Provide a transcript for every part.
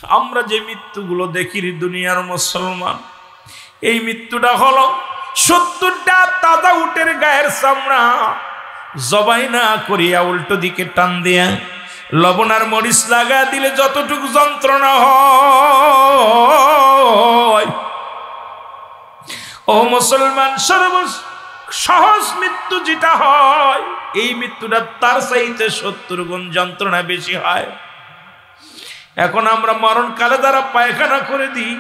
আমরা যে মৃত্যুগুলো দেখি দুনিয়ার মুসলমান, এই মৃত্যুটা হলো 70টা তাজা উটের গায়ের চামড়া জবাই না করিয়া উল্টো দিকে টান দিয়া লবণ আর মরিচ লাগা দিলে যতটুকু যন্ত্রণা হয়, ও মুসলমান, সহজ মৃত্যু যেটা হয়, এই মৃত্যুটা তার চাইতে 70 গুণ যন্ত্রণা বেশি হয়। এখন আমরা মরণকালে যারা পায়খানা করে দিই,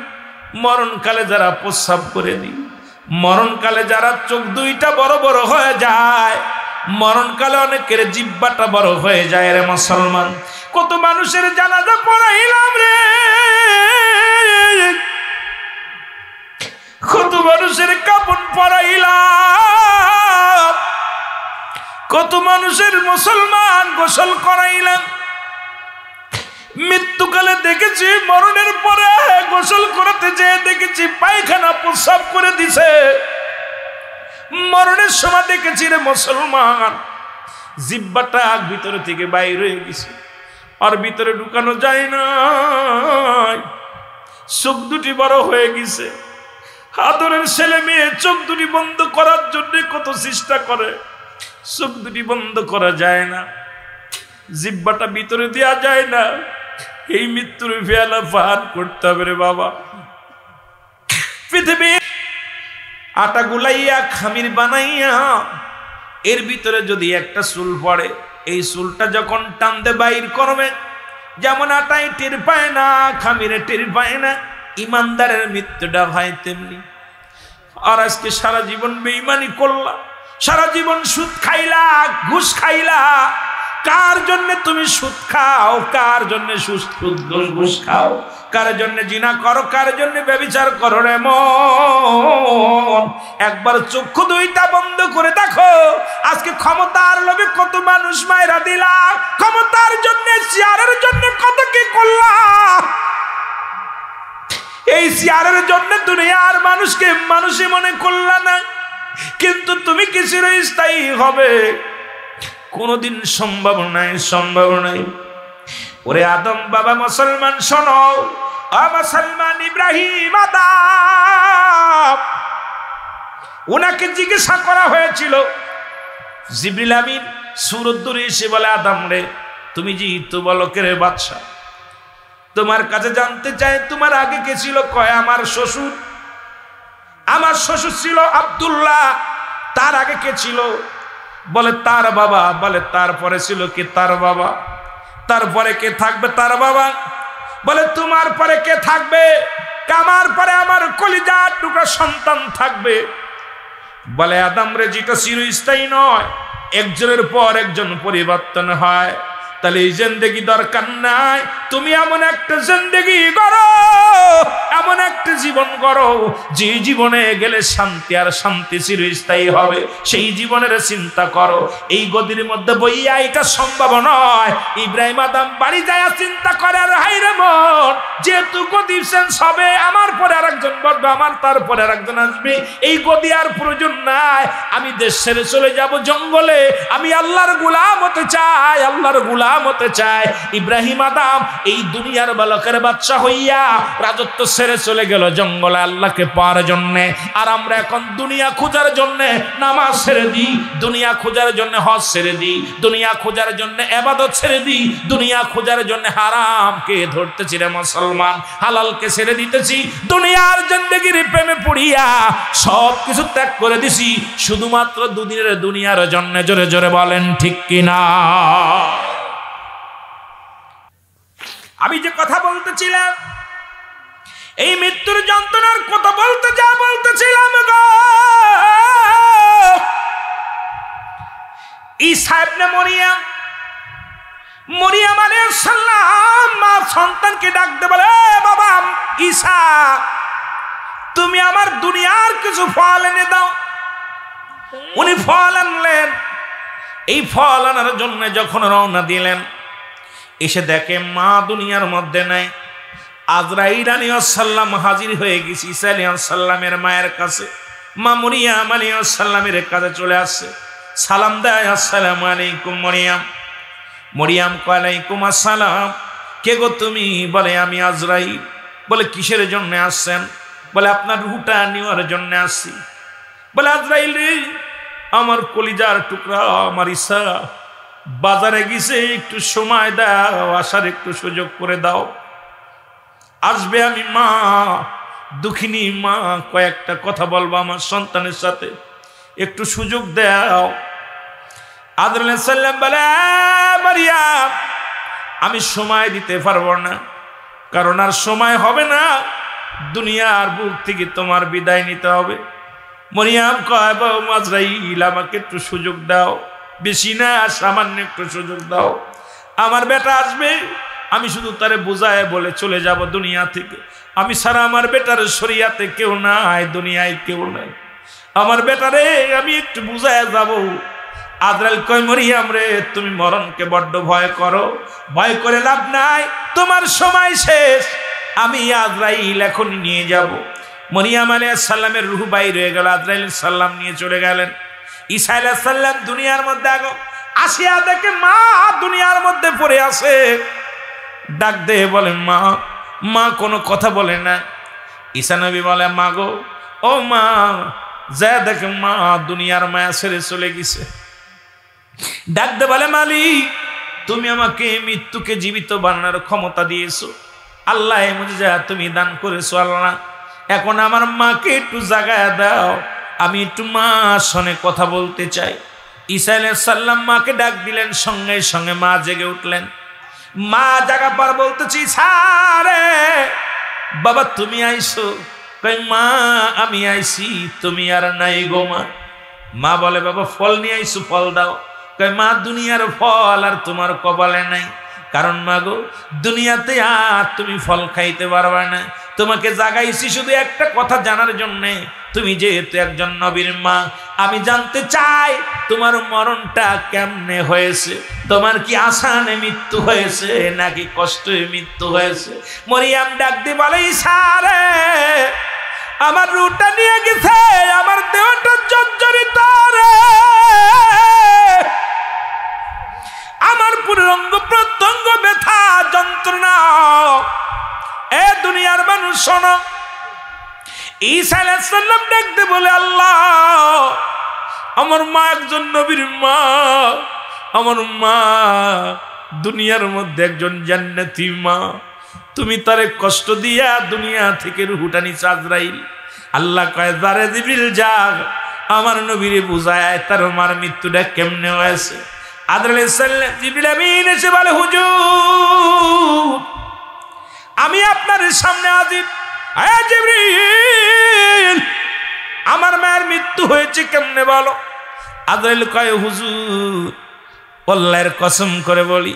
মরণকালে যারা প্রস্রাব করে দিই, মরণকালে যারা চোখ দুইটা বড় বড় হয়ে যায়, মরণকালে অনেকের জিহ্বাটা বড় হয়ে যায় রে মুসলমান। কত মানুষের জানাজা পড়াইলাম রে, কত মানুষের কাপড় পরাইলাম, কত মানুষের মুসলমান গোসল করাইলাম। মৃত্যুকালে দেখেছি মরণের পরে গোসল করতে যেয়ে দেখেছি পায়খানা প্রস্রাব করে দিছে। মরণের সময় দেখেছি রে মুসলমান জিহ্বাটা ভিতরে থেকে বাইরে হয়ে গেছে, আর ভিতরে ঢুকানো যায় না। চোখ দুটি বড় হয়ে গেছে। আদরের ছেলে মেয়ে চোখ দুটি বন্ধ করার জন্য কত চেষ্টা করে, চোখ দুটি বন্ধ করা যায় না, জিহ্বাটা ভিতরে দেওয়া যায় না। এই মৃত্যুর ফেলা পান করতে হবে রে বাবা। পৃথিবী আটা গুলাইয়া খামির বানাইয়া এর ভিতরে যদি একটা চুল পড়ে, এই চুলটা যখন টানতে বাইর করবে, যেমন আটায় টের পায় না, খামিরে টের পায় না, ইমানদারের মৃত্যুটা হয় তেমনি। আর আজকে সারা জীবন বেঈমানি করলা, সারা জীবন সুদ খাইলা, ঘুষ খাইলা। কার জন্য তুমি সুদ খাও, কার জন্য ঘুষ খাও, কার জন্য জিনা করো, কার জন্য ব্যভিচার করো রে মন? একবার চক্ষু দুইটা বন্ধ করে দেখো। আজকে ক্ষমতার লোভে কত মানুষ মায়েরা দিলা, ক্ষমতার জন্য, চেয়ারের জন্য কত কি করলা। এই চেয়ারের জন্য দুনিয়ার মানুষকে মানুষই মনে করলা না, কিন্তু তুমি কি চিরস্থায়ী হবে? কোনদিন সম্ভব নাই, সম্ভব নাই। ওরে আদম বাবা মুসলমান শোনো, মুসলমান ইব্রাহিম আদম, ওনাকে জিজ্ঞাসা করা হয়েছিল, জিবরিল আমিন সূরত দূরে এসে বলে, আদম রে তুমি জি তো বলকের বাদশা, তোমার কাছে জানতে চাই তোমার আগে কে ছিল? কয় আমার শ্বশুর। আমার শ্বশুর ছিল আব্দুল্লাহ। তার আগে কে ছিল? বলে তার বাবা। বলে তারপরে ছিল কে? তার বাবা। তারপরে কে থাকবে? তার বাবা। বলে তোমার পরে কে থাকবে? আমার পরে আমার কলিজার টুকরা সন্তান থাকবে। বলে আদম রে যেটা চিরস্থায়ী নয়, একজনের পর একজন পরিবর্তন হয়, তাহলে এই জিন্দেগি দরকার নাই। তুমি এমন একটা জিন্দেগি করো, এমন একটা জীবন করো যে জীবনে গেলে শান্তি আর শান্তি চিরস্থায়ী হবে, সেই জীবনের চিন্তা করো। এই গদির মধ্যে বইয়া এটা সম্ভব নয়। ইব্রাহিম আদম বাড়ি যায় চিন্তা করে, আর হাইরে মন, যেহেতু গদি চেঞ্জ হবে, আমার পরে আরেকজন বলবে, আমার তারপরে আরেকজন আসবে, এই গদি আর প্রয়োজন নাই। আমি দেশ ছেড়ে চলে যাব জঙ্গলে, আমি আল্লাহর গোলাম হতে চাই, আল্লাহর গোলাম হতে চায়। ইব্রাহিম আদম এই দুনিয়ার বালকের বাচ্চা হইয়া রাজত্ব ছেড়ে চলে গেল জঙ্গলে আল্লাহকে পাওয়ার জন্য। আর আমরা এখন দুনিয়া খোঁজার জন্য নামাজ ছেড়ে দিই, দুনিয়া খোঁজার জন্য হজ ছেড়ে দিই, দুনিয়া খোঁজার জন্য ইবাদত ছেড়ে দিই, দুনিয়া খোঁজার জন্য হারামকে ধরতেছি রে মুসলমান, হালালকে ছেড়ে দিতেছি। দুনিয়ার জিন্দেগির প্রেমে পড়িয়া সব কিছু ত্যাগ করে দিছি শুধুমাত্র দুদিনের দুনিয়ার জন্য। জোরে জোরে বলেন ঠিক কিনা? আমি যে কথা বলতেছিলাম, এই মৃত্যুর যন্ত্রণার কথা বলতেছিলাম গো, ঈসা ইবনে মরিয়ম আলাইহিস সালাম মা সন্তানকে ডাকতে বলে, বাবা ঈসা তুমি আমার দুনিয়ার কিছু ফল এনে দাও। উনি ফল আনলেন। এই ফল আনার জন্য যখন রওনা দিলেন, এসে দেখে মা দুনিয়ার মধ্যে নাই। আজরাইল আলাইহিস সালাম হাজির হয়ে গেছে ঈসা আলাইহিস সালামের মায়ের কাছে। মা মরিয়ম আলাইহিস সালামের কাছে চলে আসছে, সালাম দেয়, আসসালামু আলাইকুম মরিয়ম। মরিয়ম ওয়ালাইকুম আসসালাম। কে গো তুমি? বলে আমি আজরাইল। বলে কিসের জন্য আসছেন? বলে আপনার রুহটা নেওয়ার জন্য আসছি। বলে আজরাইল রে, আমার কলিজার টুকরা, আমার ইচ্ছা বাজারে গেছে, একটু সময় দাও, আসার একটু সুযোগ করে দাও। আসবে আমি মা, দুঃখিনী মা, কয়েকটা কথা বলবো আমার সন্তানের সাথে, একটু সুযোগ দাও। আদর সাল্লাম বলে মারিয়াম, আমি সময় দিতে পারবো না, কারণ আর সময় হবে না, দুনিয়ার বুক থেকে তোমার বিদায় নিতে হবে। মরিয়াম কয় বাবা আজরাইল, আমাকে একটু সুযোগ দাও, বেশি না, সামান্য একটু সুযোগ দাও। আমার বেটা আসবে, আমি শুধু তারে বুঝায় বলে চলে যাব দুনিয়া থেকে। আমি ছাড়া আমার বেটার শরিয়াতে কেউ নাই, দুনিয়ায় কেউ নাই। আমার বেটারে আমি একটু বুঝায় যাব। আজরাইল কয় মরিয়াম রে, তুমি মরণকে বড্ড ভয় করো, ভয় করে লাভ নাই, তোমার সময় শেষ। আমি আজরাইল এখন নিয়ে যাব। মরিয়াম আলাইহিস সালামের রূহ বাইর হয়ে গেল, আজরাইল সাল্লাম নিয়ে চলে গেলেন। ঈসা আলাইহিস সালাম দুনিয়ার মধ্যে আসিয়া দেখে মা দুনিয়ার মধ্যে পড়ে আছে। ডাক দিয়ে বলে মা, মা কোনো কথা বলে না। ঈসা নবী বলে মা গো, ও মা, যা দেখে মা দুনিয়ার মায়া ছেড়ে চলে গেছে। ডাক দিয়ে বলে মালিক, তুমি আমাকে মৃত্যুকে জীবিত বানানোর ক্ষমতা দিয়েছো, আল্লাহ মুজিজা তুমি দান করেছো আল্লাহ। এখন আমার মাকে একটু জাগায় দাও, আমি একটু মা শোনে কথা বলতে চাই। ঈসা আলাইহিস সালাম মাকে ডাক দিলেন, সঙ্গে সঙ্গে মা জেগে উঠলেন। মা জাগা পর বলতেছি সারে, বাবা তুমি আইছো? কই মা আমি আইছি, তুমি আর নাই গো মা। মা বলে বাবা ফল নিয়ে আইছো, ফল দাও। কই মা দুনিয়ার ফল আর তোমার কপালে নাই, কারণ মা গো দুনিয়াতে আর তুমি ফল খাইতে পারবে না। তোমাকে জাগাইছি শুধু একটা কথা জানার জন্যে, তুমি যেহেতু একজন নবীর মা, আমি জানতে চাই তোমার মরণটা কেমনে হয়েছে, তোমার কি আসানে মৃত্যু হয়েছে নাকি কষ্টে মৃত্যু হয়েছে? মরিয়াম ডাক দিয়ে বলে ঈসা রে, আমার রুহটা নিয়ে গেছে, আমার দেহটা জর্জরিত রে, আমার পুরো অঙ্গ প্রত্যঙ্গ ব্যথা যন্ত্রণা। এ দুনিয়ার মানুষ শোনো। ঈসা আলাইহিস সালাম ডাকতে বলে আল্লাহ, আমার মা একজন নবীর মা, আমার মা দুনিয়ার মধ্যে একজন জান্নাতি মা, তুমি তারে কষ্ট দিয়া দুনিয়া থেকে রূহটা নিছে আজরাইল। আল্লাহ কয় যারে জিবরিল যা আমার নবীরে বুঝায় তার মার মৃত্যুটা কেমনে হয়েছে। আদর সাল্লাম জিবরিল আমিন এসে বলে হুজুর আমি আপনার সামনে হাজির। আয় জিবরিল, আমার মায়ের মৃত্যু হয়েছে কেমনে বলো। আদরাইল কয় হুজুর আল্লাহর কসম করে বলি,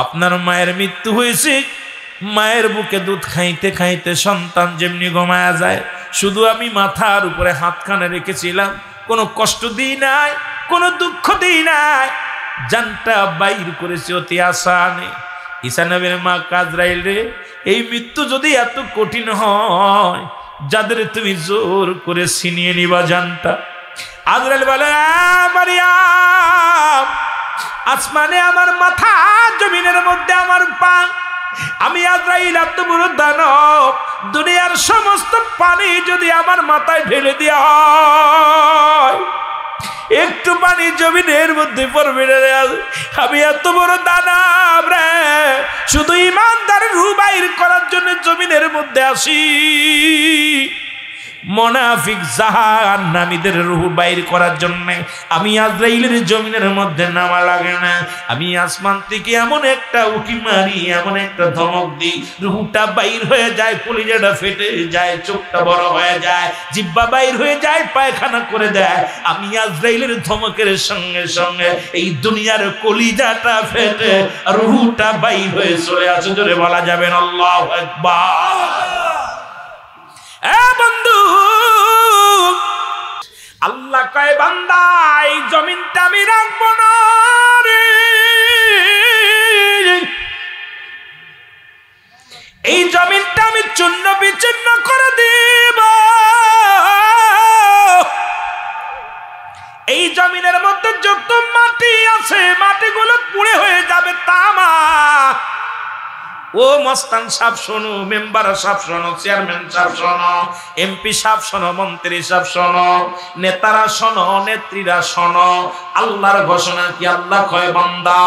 আপনার মায়ের মৃত্যু হয়েছে, মায়ের বুকে দুধ খাইতে খাইতে সন্তান যেমনি ঘুমায়া যায়, শুধু আমি মাথার উপরে হাতখানে রেখেছিলাম, কোনো কষ্ট দিই নাই, কোনো দুঃখ দিই নাই, জানটা বাইর করেছি অতি আসানে। ঈসা নবীর মা আজরাইল রে, এই মৃত্যু যদি এত কঠিন হয়, যাদের তুমি জোর করে ছিনিয়ে নিবা জানটা। আজরাইল বলে মারিয়াম, আসমানে আমার মাথা, জমিনের মধ্যে আমার পা, আমি আজরাইল এত বড় দানব, দুনিয়ার সমস্ত পানি যদি আমার মাথায় ঢেলে দেওয়া হয়, একটু পানি জমিনের মধ্যে পড়বে না। আমি এত বড় দানব রে, শুধু ইমানদারের রূহ বাইর করার জন্য জমিনের মধ্যে আসি, মুনাফিক জাহান্নামীদের রূহ বাইর করার জন্য আমি আজরাইলের জমিনের মধ্যে নামা লাগে না। আমি আসমান থেকে এমন একটা উকি মারি, এমন একটা ধমক দিই, রূহটা বাইর হয়ে যায়, কলিজাটা ফেটে যায়, চোখটা বড় হয়ে যায়, জিহ্বা বাইর হয়ে যায়, পায়খানা করে দেয়। আমি আজরাইলের ধমকের সঙ্গে সঙ্গে এই দুনিয়ার কলিজাটা ফেটে রূহটা বাইর হয়ে চলে আসে। জোরে বলা যাবেন আল্লাহু আকবার। বন্ধু, আল্লাহ কয় বান্দা এই জমিনটা আমি রাখবো না রে, এই জমিনটা আমি চূর্ণ বিচূর্ণ করে দিব। এই জমিনের মধ্যে যত মাটি আছে মাটিগুলো পুড়ে হয়ে যাবে তামা। ও মস্তান সাহেব শোনো, মেম্বার সাহেব শোনো, চেয়ারম্যান সাহেব শোনো, এমপি সাহেব শোনো, মন্ত্রী সাহেব শোনো, নেতারা শোনো, নেত্রীরা শোনো। আল্লাহর ঘোষণা কি? আল্লাহ কয় বান্দা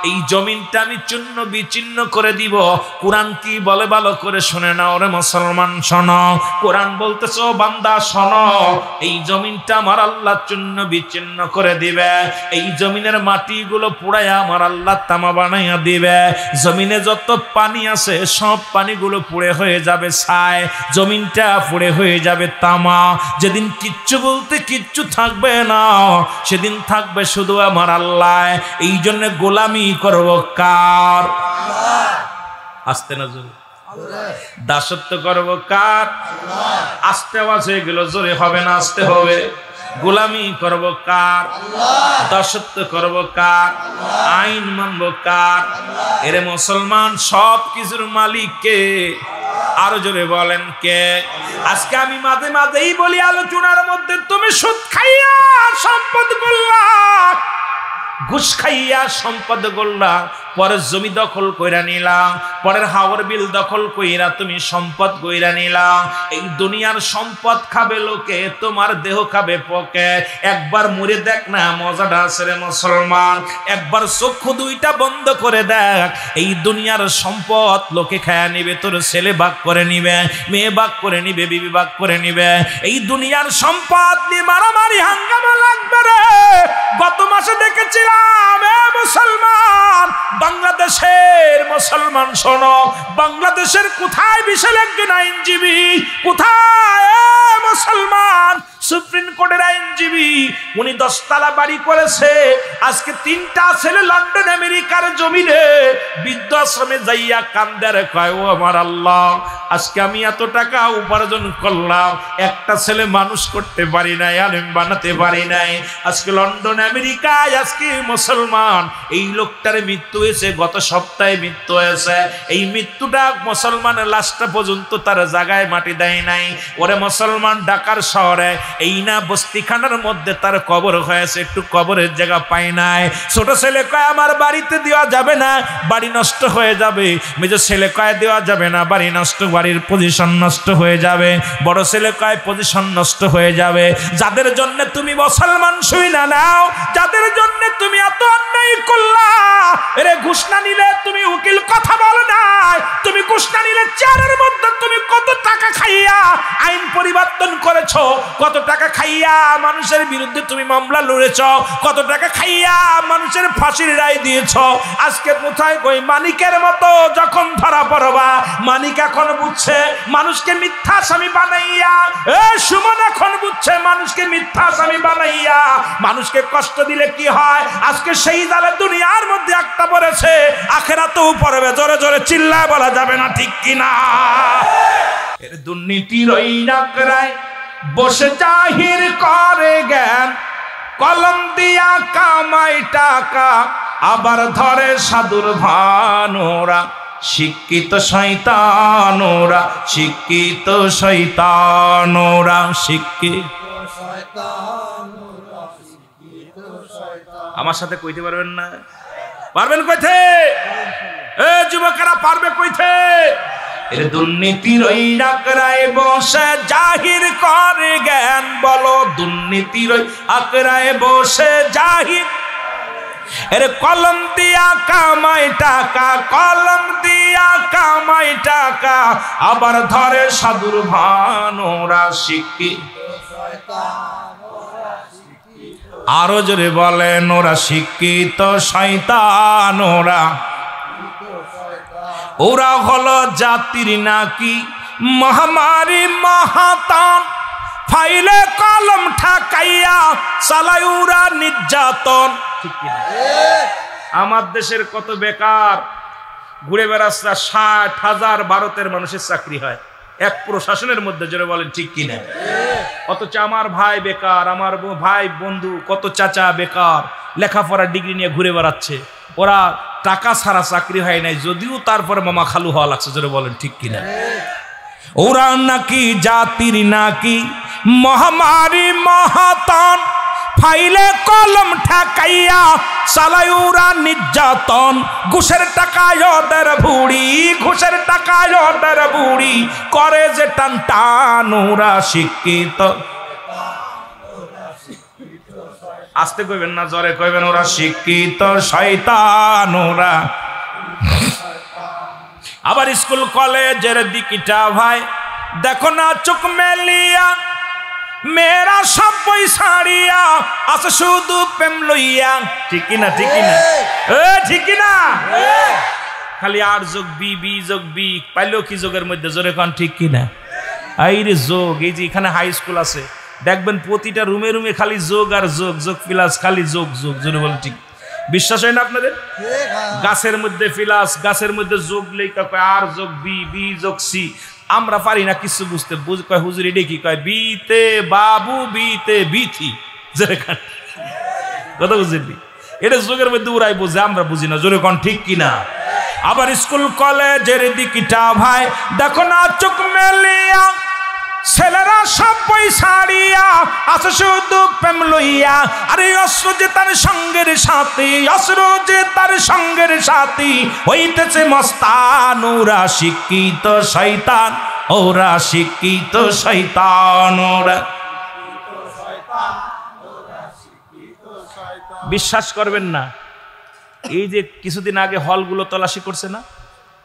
এই জমিনটা আমি চূর্ণ বিচূর্ণ করে দিব। কোরআন কি বলে ভালো করে শুনে নাও রে মুসলমান, শোনো। কোরআন বলতেছে ও বান্দা শোনো, এই জমিনটা আমার আল্লাহ চূর্ণ বিচূর্ণ করে দিবে। এই জমিনের মাটিগুলো পুড়াইয়া আমার আল্লাহ তামা বানাইয়া দিবে। জমিনে যত পানি আছে সব পানিগুলো পুড়ে হয়ে যাবে ছাই, জমিনটা পুড়ে হয়ে যাবে তামা। যেদিন কিচ্ছু বলতে কিচ্ছু থাকবে না, সেদিন থাকবে শুধু আমার আল্লাহ। এই জন্য গোলামি করব কার? আসতে না জোরে দাসত্ব করব কার? আস্তে আওয়াজ হয়ে গেল, জোরে হবে না আসতে হবে। গোলামি করব কার? দাসত্ব করব কার? আইন মানব কার? এরে মুসলমান, সব কিছুর মালিক কে? আরো জোরে বলেন কে? আজকে আমি মাঝে মাঝেই বলি আলোচনার মধ্যে, তুমি সুদ খাইয়া সম্পদ করলা, ঘুষ খাইয়া সম্পদ করলা, পরের জমি দখল কইরা নিলা, পরের হাওর বিল দখল কইরা তুমি সম্পদ কইরা নিলা। এই দুনিয়ার সম্পদ খাবে লোকে, তোমার দেহ খাবে পোকে। একবার মরে দেখ না, মজাটা আছে রে মুসলমান। একবার চক্ষু দুইটা বন্ধ করে দেখ, এই দুনিয়ার সম্পদ লোকে খায়া নিবে। তোর ছেলে ভাগ করে নিবে, মেয়ে ভাগ করে নিবে, বিবি ভাগ করে নিবে। এই দুনিয়ার সম্পদ নিয়ে মারামারি হাঙ্গামা লাগবে রে। গত মাসে দেখেছিলাম এ মুসলমান, বাংলাদেশের মুসলমান শোনো, বাংলাদেশের কোথায় বিশাল একজন আইনজীবী, কোথায় মুসলমান সুপ্রিম কোর্টের আইনজীবী, উনি 10 তলা বাড়ি করেছে। আজকে 3টা ছেলে লন্ডন আমেরিকার জমিনে বৃদ্ধাশ্রমে যাইয়া কান্দার কয়, ও আমার আল্লাহ, আজকে আমি এত টাকা উপার্জন করলাম, একটা ছেলে মানুষ করতে পারি নাই, আলেম বানাতে পারি নাই। আজকে লন্ডন আমেরিকায় আজকে মুসলমান, এই লোকটার মৃত্যু হয়েছে, গত সপ্তাহে মৃত্যু হয়েছে। এই মৃত্যুটা মুসলমানের লাশটা পর্যন্ত তার জায়গায় মাটি দেয় নাই। ওরে মুসলমান, ঢাকার শহরে এই না বস্তিখানার মধ্যে তার কবর হয়েছে, একটু কবরের জায়গা পাই নাই। ছোট ছেলে কয় আমার বাড়িতে দেওয়া যাবে না, বাড়ি নষ্ট হয়ে যাবে। মেজো ছেলে কয় দেওয়া যাবে না, বাড়ি নষ্ট, বাড়ির পজিশন নষ্ট হয়ে যাবে। বড় ছেলে কয় পজিশন নষ্ট হয়ে যাবে। যাদের জন্য তুমি মুসলমান শুই না নাও, যাদের জন্য তুমি এত অন্যায় করলা, এরে ঘুষ না নিলে তুমি উকিল কথা বলো না, তুমি ঘুষ না নিলে চেয়ারের মধ্যে তুমি কত টাকা খাইয়া আইন পরিবর্তন করেছো, কত টাকা খাইয়া মানুষের বিরুদ্ধে তুমি মামলা লড়েছ, কত টাকা খাইয়া মানুষের ফাঁসির রায় দিয়েছ। আজকে কোথায় কই মানিকের মতো যখন ধরা পড়বা, মানিক এখন বুঝছে মানুষকে মিথ্যা আসামি বানাইয়া, সুমন এখন বুঝছে মানুষকে মিথ্যা আসামি বানাইয়া মানুষকে কষ্ট দিলে কি হয়। আজকে সেই জালে দুনিয়ার মধ্যে একটা পড়েছে, আখেরাতেও পড়বে। জোরে জোরে চিল্লায় বলা যাবে না, ঠিক কিনা? এর দুর্নীতির ওই নাকড়ায় বসে জাহির করে জ্ঞান, কলম দিয়া কামাই টাকা, আবার ধরে সাধুর ভানোরা। শিক্ষিত শয়তানোরা, শিক্ষিত শয়তানোরা, শিক্ষিত। আমার সাথে কইতে পারবেন না? পারবেন কইতে? এ যুবকেরা পারবে কইতে? এর দুর্নীতির ওই আকড়ায় বসে জাহির করে জ্ঞান, বলো দুর্নীতির ওই আকড়ায় বসে জাহির। এর কলম দিয়া কামাই টাকা, কলম দিয়া কামাই টাকা, আবার ধরে সাধুর ভানোরা। শিক্ষিত আরো জোরে বলেন, ওরা শিক্ষিত শয়তান। ওরা হলো জাতির নাকি মহামারী মহাতান, ফাইলে কলম ঠাকাইয়া চালায় ওরা নির্যাতন। আমার দেশের কত বেকার ঘুরে বেড়াচ্ছে, 60,000 ভারতের মানুষের চাকরি হয় এক প্রশাসনের মধ্যে। জোরে বলেন ঠিক কিনা? অথচ আমার ভাই বেকার, আমার ভাই বন্ধু কত চাচা বেকার, লেখাপড়া ডিগ্রি নিয়ে ঘুরে বেড়াচ্ছে। ওরা টাকা ছাড়া চাকরি হয় নাই, যদিও তারপরে মামা খালু হওয়া লাগছে। জোরে বলেন ঠিক কিনা? ওরা নাকি জাতির নাকি মহামারী মহাতান, ফাইলে কলম ঠাকাইয়া চালায় ওরা নির্যাতন, ঘুষের টাকায় ওদের বুড়ি, ঘুষের টাকায় ওদের বুড়ি করে যে টান টান। ওরা শিক্ষিত, আস্তে কইবেন না, জোরে কইবেন, ওরা শিক্ষিত শয়তান ওরা। আবার স্কুল কলেজের দিকটা ভাই দেখো না চোখ মেলিয়া, মেয়েরা সব বই ছাড়িয়া আছে শুধু প্রেম লইয়া। ঠিক কিনা, ঠিক কিনা, ঠিক কিনা? খালি আর যোগ বি, বি যোগ বি পাইলো কি যোগের মধ্যে, জোরে কোন ঠিক কিনা? এই রে যোগ, এই যে এখানে হাই স্কুল আছে দেখবেন প্রতিটা রুমে রুমে খালি যোগ আর যোগ, যোগ প্লাস খালি যোগ যোগ, জোরে বলেন ঠিক। বিশ্বাস হয় না আপনাদের? গাছের মধ্যে প্লাস, গাছের মধ্যে যোগ লেখা কয় আর যোগ বি, বি যোগ সি। আমরা পারি না কিছু বুঝতে, কয় হুজুর এটা কি কয়, বিতে বাবু বিতে বিথি, জোরে কান কথা বুঝলি? এটা যোগের মধ্যে উড়াই বোঝে, আমরা বুঝি না, জোরে কোন ঠিক কিনা? আবার স্কুল কলেজের দিকটা ভাই দেখো না চোখ মেলিয়া, ছেলেরা সব বই ছাড়িয়া আছে শুধু প্রেম লইয়া। আরে অস্ত্র যে তার সঙ্গের সাথী, অস্ত্র যে তার সঙ্গের সাথী হইতেছে মস্তান। ওরা শিক্ষিত শয়তান, ওরা শিক্ষিত শয়তান ওরা। বিশ্বাস করবেন না, এই যে কিছুদিন আগে হলগুলো তল্লাশি করছে না,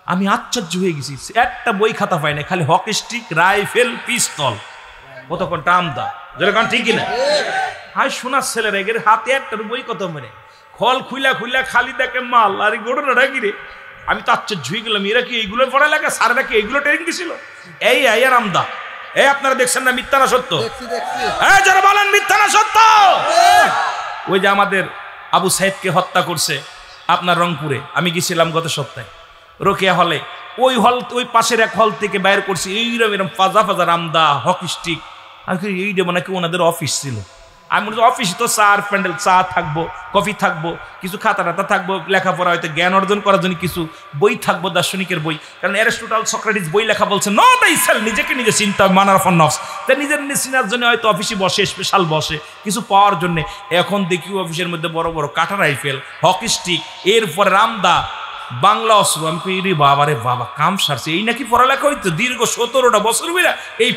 আমি আশ্চর্য হয়ে গেছি, একটা বই খাতা পাই না, খালি হকি স্টিক, রাইফেল, পিস্তল, কতক্ষণ টামদা, যেরকম ঠিকই না? হাই শোনার ছেলেরা এর হাতে একটা বই কত মানে খল খুইলা খুইলা খালি দেখে মাল। আর এই ঘটনাটা কি রে, আমি তো আশ্চর্য হয়ে গেলাম, এরা কি এইগুলো পড়া লাগে? স্যারেরা কি এইগুলো ট্রেনিং দিছিল? এই আইয়ার আমদা, এই আপনারা দেখছেন না মিথ্যা না সত্য? এই যারা বলেন মিথ্যা না সত্য? ওই যে আমাদের আবু সাইদকে হত্যা করছে আপনার রংপুরে, আমি গেছিলাম গত সপ্তাহে রোকেয়া হলে, ওই হল, ওই পাশের এক হল থেকে বাইর করছি এইরকম এরকম ফাজা ফাজা রামদা হকি স্টিক। আর এইটা মানে কি ওনাদের অফিস ছিল। আমি মনে করি অফিসে তো চা আর প্যান্ডেল, চা থাকবো, কফি থাকবো, কিছু খাতা টাতা থাকবো, লেখাপড়া হয়তো জ্ঞান অর্জন করার জন্য কিছু বই থাকবো, দার্শনিকের বই। কারণ অ্যারিস্টটল, সক্রেটিস বই লেখা বলছে নো দ্য সেল, নিজেকে নিজে চিন্তা, মানার ফর নফস। তাই নিজের চিনার জন্য হয়তো অফিসে বসে, স্পেশাল বসে কিছু পাওয়ার জন্য। এখন দেখি অফিসের মধ্যে বড় বড় কাটা রাইফেল, হকি স্টিক, এরপরে রামদা, বাংলা অস্ত্র। আমি কই রে বাবা রে বাবা, কাম সারছে। এই নাকি পড়ালেখা হইতো দীর্ঘ 17টা বছর মিলা এই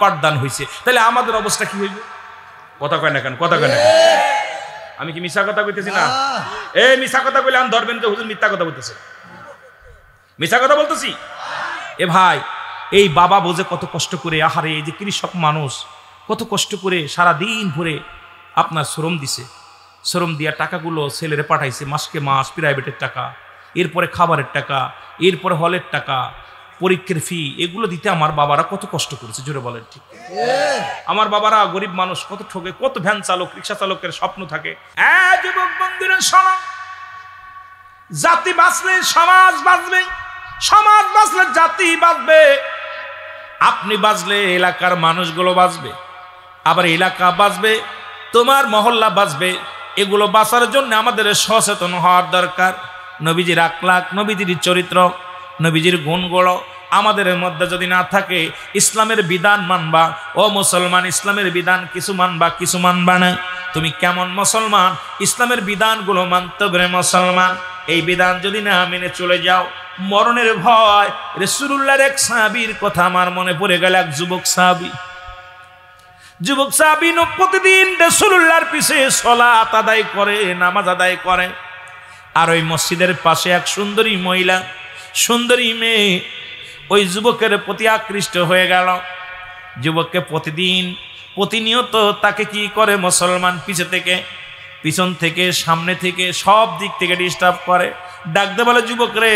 পাঠদান হয়েছে। তাহলে আমাদের অবস্থা কি হইবে? কথা কয় না কেন, কথা কয় না কেন? আমি কি মিথ্যা কথা কইতেছি না? এই মিথ্যা কথা কইলে আমি ধরবেন যে হুজুর মিথ্যা কথা বলতেছে, মিথ্যা কথা বলতেছি? এ ভাই, এই বাবা বোঝে কত কষ্ট করে, আহারে এই যে কৃষক মানুষ কত কষ্ট করে সারা দিন ভরে আপনার শ্রম দিছে, শ্রম দিয়া টাকাগুলো ছেলেরে পাঠাইছে, মাসকে মাস প্রাইভেটের টাকা, এরপরে খাবারের টাকা, এরপরে হলের টাকা, পরীক্ষার ফি, এগুলো দিতে আমার বাবারা কত কষ্ট করেছে, জোরে বলেন ঠিক? আমার বাবারা গরিব মানুষ, কত ঠকে, কত ভ্যান চালক, রিক্সা চালকের স্বপ্ন থাকে। যুবক বন্ধুরা শোনো, জাতি বাঁচলে সমাজ বাঁচবে, সমাজ বাঁচলে জাতি বাঁচবে, আপনি বাঁচলে এলাকার মানুষগুলো বাঁচবে, আবার এলাকা বাঁচবে, তোমার মহল্লা বাঁচবে। এগুলো বাঁচার জন্য আমাদের সচেতন হওয়ার দরকার। নবীজির আখলাক, নবীজির চরিত্র, নবীজির গুণগুলো আমাদের মধ্যে যদি না থাকে, ইসলামের বিধান মানবা ও মুসলমান, ইসলামের বিধান কিছু মানবা কিছু মানবা না। তুমি কেমন মুসলমান? ইসলামের বিধানগুলো মানতে হবে মুসলমান। এই বিধান যদি না মেনে চলে যাও, মরণের ভয়। রাসূলুল্লাহর এক সাহাবীর কথা আমার মনে পড়ে গেল। এক যুবক সাহাবী প্রতিদিন রাসূলুল্লাহর পিছে সালাত আদায় করে, নামাজ আদায় করে। আর ওই মসজিদের পাশে এক সুন্দরী মহিলা, সুন্দরী মেয়ে ওই যুবকের প্রতি আকৃষ্ট হয়ে গেল। যুবককে প্রতিনিয়ত তাকে কি করে মুসলমান পিছন থেকে সামনে থেকে সব দিক থেকে ডিস্টার্ব করে। ডাকতে বলে, যুবক রে,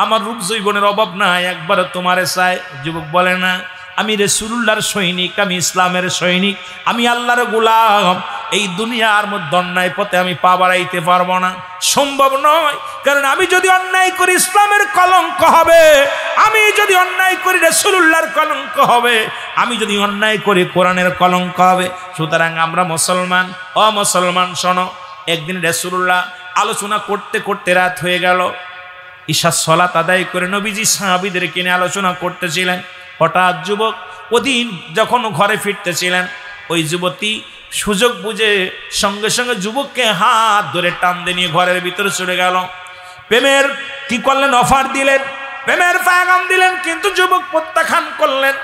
আমার রূপ যৌবনের অভাব নাই, একবার তোমারে চাই। যুবক বলে, না, আমি রাসূলুল্লাহর সৈনিক, আমি ইসলামের সৈনিক, আমি আল্লাহর গোলাম। এই দুনিয়ার মধ্যে অন্যায় পথে আমি পা বাড়াইতে পারবো না, সম্ভব নয়। কারণ আমি যদি অন্যায় করি ইসলামের কলঙ্ক হবে, আমি যদি অন্যায় করি রাসূলুল্লাহর কলঙ্ক হবে, আমি যদি অন্যায় করি কোরআনের কলঙ্ক হবে। সুতরাং আমরা মুসলমান, মুসলমান শোনো। একদিন রাসূলুল্লাহ আলোচনা করতে করতে রাত হয়ে গেল। ঈশার সালাত আদায় করে নবীজি সাহাবীদেরকে নিয়ে আলোচনা করতেছিলেন। হঠাৎ যুবক ওদিন যখন ঘরে ফিরতেছিলেন, ওই যুবতী সুযোগ বুঝে সঙ্গে সঙ্গে যুবককে হাত ধরে টান দিয়ে নিয়ে ঘরের ভিতরে চলে গেল। প্রেমের কি করলেন? অফার দিলেন, প্রেমের পায়গাম দিলেন, কিন্তু যুবক প্রত্যাখ্যান করলেন।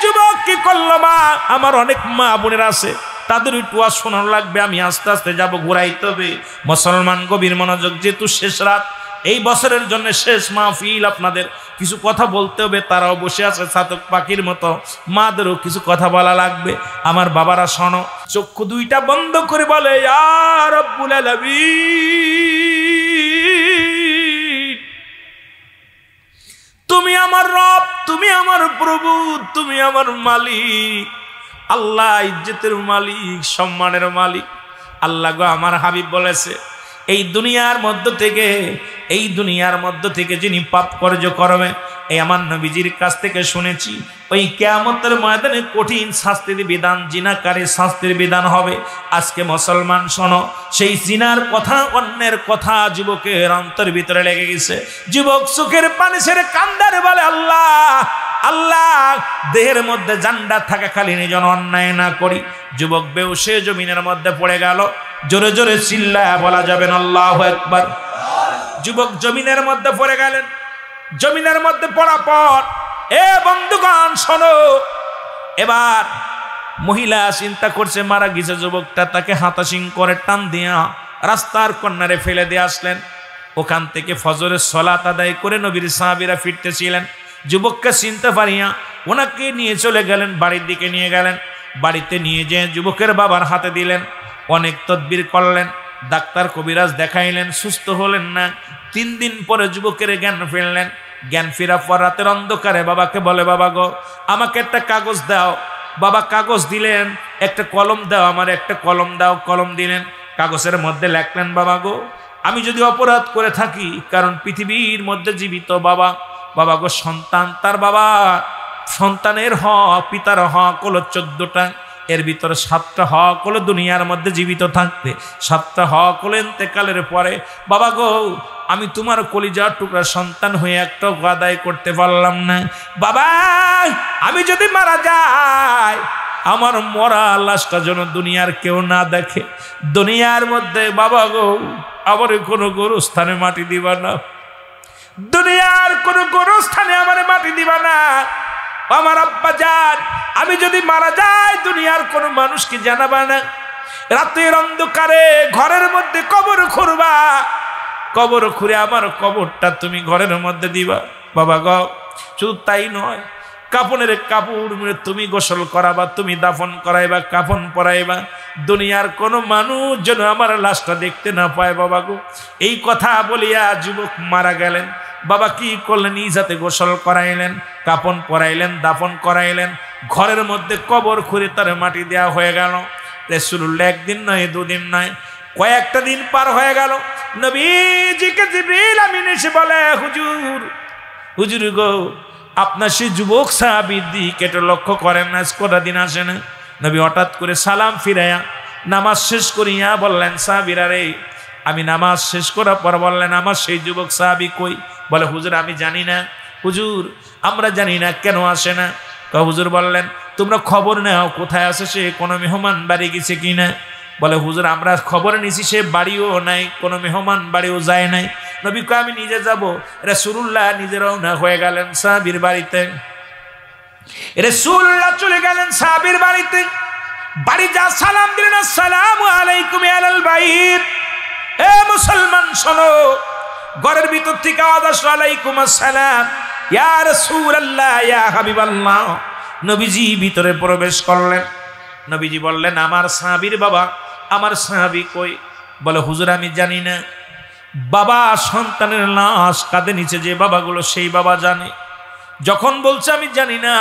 যুবক কি করলো? মা, আমার অনেক মা বোনের আছে, তাদের একটু শোনানো লাগবে, আমি আস্তে আস্তে যাবো, ঘুরাইতে হবে। মুসলমান গভীর মনোযোগ, যেহেতু শেষ রাত, এই বছরের জন্য শেষ মাহফিল, আপনাদের কিছু কথা বলতে হবে। তারাও বসে আছে চাতক পাখির মতো, মাদেরও কিছু কথা বলা লাগবে। আমার বাবারা শোনো, চক্ষু দুইটা বন্ধ করে বলে, ইয়া রব্বুল আলামিন, তুমি আমার রব, তুমি আমার প্রভু, তুমি আমার মালিক। আল্লাহ ইজ্জতের মালিক, সম্মানের মালিক। আল্লাহ গো, আমার হাবিব বলেছে, এই দুনিয়ার মধ্য থেকে যিনি পাপ কার্য করবে, এই আমার নবীজির কাছ থেকে শুনেছি, ওই কিয়ামতের ময়দানে কঠিন শাস্তির বিধান, জিনাকারী শাস্তির বিধান হবে। আজকে মুসলমান শোনো, সেই জিনার কথা, অন্যের কথা যুবকের অন্তর ভিতরে লেগে গেছে। যুবক চোখের পানি ছেড়ে কান্দারে বলে, আল্লাহ আল্লাহ, দেহের মধ্যে জান্ডা থাকা খালি যেন অন্যায় না করি। যুবক বেহুশে জমিনের মধ্যে পড়ে গেল। জোরে জোরে চিল্লায়া বলা যাবে না আল্লাহু আকবার। যুবক জমিনের মধ্যে পড়ে গেলেন। জমিনের মধ্যে পড়া পর, বন্ধুগণ শোনো, এবার মহিলা চিন্তা করছে মারা গেছে যুবকটা, তাকে হাতাশিং করে টান দিয়া রাস্তার কর্নারে ফেলে দিয়ে আসলেন। ওখান থেকে ফজরের সালাত আদায় করে নবীর সাহাবীরা ফিরতেছিলেন। যুবককে চিনতে পারিয়া ওনাকে নিয়ে চলে গেলেন, বাড়ির দিকে নিয়ে গেলেন। বাড়িতে নিয়ে যেয়ে যুবকের বাবার হাতে দিলেন। অনেক তদবির করলেন, ডাক্তার কবিরাজ দেখাইলেন, সুস্থ হলেন না। 3 দিন পরে যুবকের জ্ঞান ফিরলেন। জ্ঞান ফেরা পর রাতের অন্ধকারে বাবাকে বলে, বাবা গো, আমাকে একটা কাগজ দাও। বাবা কাগজ দিলেন। একটা কলম দাও, আমার একটা কলম দাও। কলম দিলেন, কাগজের মধ্যে লেখলেন, বাবা গো, আমি যদি অপরাধ করে থাকি, কারণ পৃথিবীর মধ্যে জীবিত বাবা গো সন্তান, তার বাবা সন্তানের হক, পিতার হক হলো 14টা, এর ভিতরে 7টা হক হলো দুনিয়ার মধ্যে জীবিত থাকতে, 7টা হক হলো ইন্তেকালের পরে। বাবা গো, আমি তোমার কলিজার টুকরা সন্তান হয়ে একটা আদায় করতে পারলাম না। বাবা, আমি যদি মারা যাই, আমার মরা লাশটা যেন দুনিয়ার কেউ না দেখে। দুনিয়ার মধ্যে বাবা গো, আমার কোনো গোরস্থানে মাটি দিবা না, দুনিয়ার কোনো গোরস্থানে আমার মাটি দিবা না। আমার আব্বা জান, আমি যদি মারা যাই, দুনিয়ার কোনো মানুষকে জানাবা না। রাতের অন্ধকারে ঘরের মধ্যে কবর খুঁড়বা, কবর খুঁড়ে আমার কবরটা তুমি ঘরের মধ্যে দিবা। বাবা গো, শুধু তাই নয়, কাফনের কাপড় তুমি গোসল করাবা, তুমি দাফন করাইবা, কাফন পরাইবা। দুনিয়ার কোনো মানুষ যেন আমার লাশটা দেখতে না পায়। বাবা গো, এই কথা বলিয়া যুবক মারা গেলেন। বাবা কি করলেন? ইজাতে গোসল করাইলেন, কাফন পরাইলেন, দাফন করাইলেন। ঘরের মধ্যে কবর খুঁড়ে তার মাটি দেওয়া হয়ে গেল। রাসূলুল্লাহ 1 দিন নয়, 2 দিন নয়, কয়েকটা দিন পার হয়ে গেল। নবীজিকে জিবরিল আমিন এসে বলে, হুজুর গো, আপনার সেই যুবক সাহাবীর দিকে একটু লক্ষ্য করেন না, কটা দিন আসে না। নবী হঠাৎ করে সালাম ফিরাইয়া নামাজ শেষ করিয়া বললেন, সাহাবীরা রে, আমি নামাজ শেষ করার পর বললেন, আমার সেই যুবক সাহাবী কই? বলে, হুজুর আমি জানি না। হুজুর আমরা জানি না, কেন আসে না? হুজুর বললেন, তোমরা খবর নাও কোথায় আছে সে, কোনো মেহমান বাড়ি গেছে কিনা। বলে, হুজুর আমরা খবর নিছি সে বাড়িও নাই, কোনো মেহমান বাড়িও যায় নাই। নবী কয়, আমি নিজে যাব। রাসূলুল্লাহ নিজে রওনা হয়ে গেলেন সাহাবীর বাড়িতে। রাসূলুল্লাহ চলে গেলেন সাহাবীর বাড়িতে। বাড়ি যা সালাম দিলেন, আসসালামু আলাইকুম আলাল বাইত। মুসলমান শোনো, ঘরের ভিতর থেকে আওয়াজ আসলো, আলাইকুম আসসালাম ইয়া রাসূলুল্লাহ, ইয়া হাবিবাল্লাহ। নবীজি ভিতরে প্রবেশ করলেন। নবীজি বললেন, আমার সাহাবীর বাবা, আমার সাহাবী কই? বলে, হুজুর আমি জানি না। বাবা সন্তানের লাশ কাঁধে নিচে যে বাবাগুলো, সেই বাবা জানে। যখন বলছে আমি জানি না,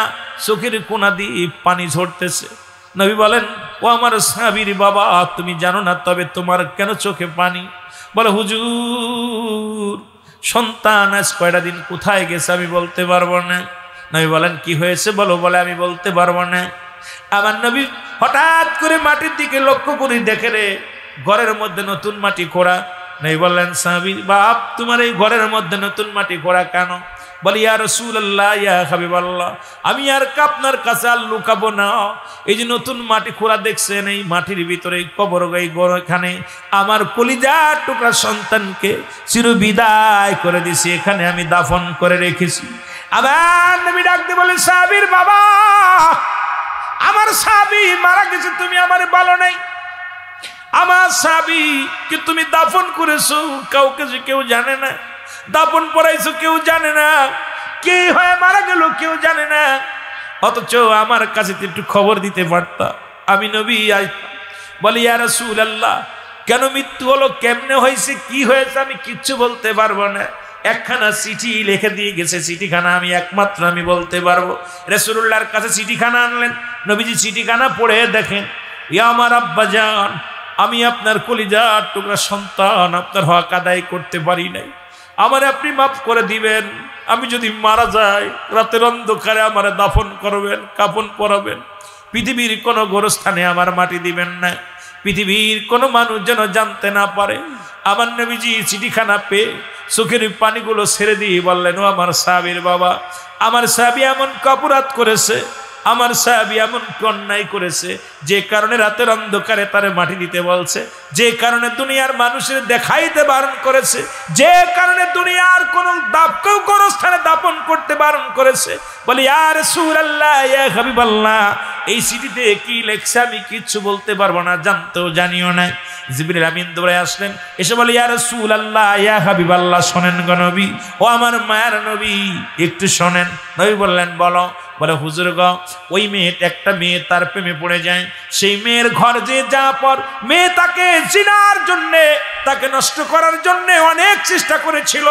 চোখের কোনা দিয়ে পানি ঝরতেছে। নবী বলেন, ও আমার সাহাবীর বাবা, তুমি জানো না, তবে তোমার কেন চোখে পানি? বলে, হুজুর সন্তান আজ কয়টা দিন কোথায় গেছে আমি বলতে পারবো না। নবী বলেন, কি হয়েছে বলো। বলে, আমি বলতে পারবো না। আমার নবী হঠাৎ করে মাটির দিকে লক্ষ্য করে দেখে রে, ঘরের মধ্যে নতুন মাটি খোঁড়া। নবী বললেন, সাহাবী বাপ, তোমার এই ঘরের মধ্যে নতুন মাটি খোঁড়া কেন? বলি ইয়া রাসূলুল্লাহ ইয়া হাবিবাল্লাহ, আমি আর আপনার কাছে আর লুকাবো না। এই যে নতুন মাটি খোঁড়া দেখছেন, এই মাটির ভিতরে কবর এখানে আমার কলিজার টুকরা সন্তানকে চিরবিদায় করে দিছি, এখানে আমি দাফন করে রেখেছি। আবার নবী ডাক দিয়ে বলে, সাহাবীর বাবা, আমার সাহাবী মারা গেছে, তুমি আমারে বলো নাই। আমার সাহাবী কি তুমি দাফন করেছো, কাউকে যে কেউ জানে না, দাফন পড়াইছো কেউ জানে না, কে হয়ে মারা গেল কেউ জানে না, অথচ আমার কাছে একটু খবর দিতে পারতা, আমি নবী আসতাম। বলি ইয়া রাসূলুল্লাহ, কেন মৃত্যু হলো, কেমনে হয়েছে, কি হয়েছে আমি কিচ্ছু বলতে পারবো না। একখানা চিঠি লিখে দিয়ে গেছে, চিঠিখানা আমি একমাত্র আমি বলতে পারবো। রাসূলুল্লাহর কাছে চিঠিখানা আনলেন, নবীজি চিঠিখানা পড়ে দেখেন, ইয়া আমার আব্বাজান, আমি আপনার কলিজার টুকরা সন্তান, আপনার হক আদায় করতে পারি নাই, আমারে আপনি মাফ করে দিবেন। আমি যদি মারা যাই, রাতের অন্ধকারে আমার দাফন করবেন, কাফন পরাবেন, পৃথিবীর কোনো গোরস্থানে আমার মাটি দিবেন না, পৃথিবীর কোনো মানুষ যেন জানতে না পারে। আমার নবীজি চিঠিখানা পেয়ে চোখের পানিগুলো ছেড়ে দিয়ে বললেন, ও আমার সাহাবীর বাবা, আমার সাহাবী এমন অপরাধ করেছে, আমার সাহাবী এমন অন্যায় করেছে, যে কারণে রাতের অন্ধকারে তারে মাটি দিতে বলছে, যে কারণে দুনিয়ার মানুষের দেখাইতে বারণ করেছে, যে কারণে দুনিয়ার কোনো কেউ কোনো স্থানে দাপন করতে বারণ করেছে। বলি ইয়া রাসূলুল্লাহ ইয়া হাবিবাল্লাহ, এই চিঠিতে কি লেখছে আমি কিচ্ছু বলতে পারবো না, জানতেও জানিও না। জিবরিল আমিন দৌড়ে আসলেন, এসে বলে ইয়া রাসূলুল্লাহ ইয়া হাবিবাল্লাহ, শোনেন গো নবী, ও আমার মায়ের নবী, একটু শোনেন। নবী বললেন, বলো। বলে হুজুর গো, ওই মেয়েটা, একটা মেয়ে তার প্রেমে পড়ে যায়, সেই মেয়ের ঘর যে যা পর মেয়ে তাকে জিনার জন্যে, তাকে নষ্ট করার জন্যে অনেক চেষ্টা করেছিল,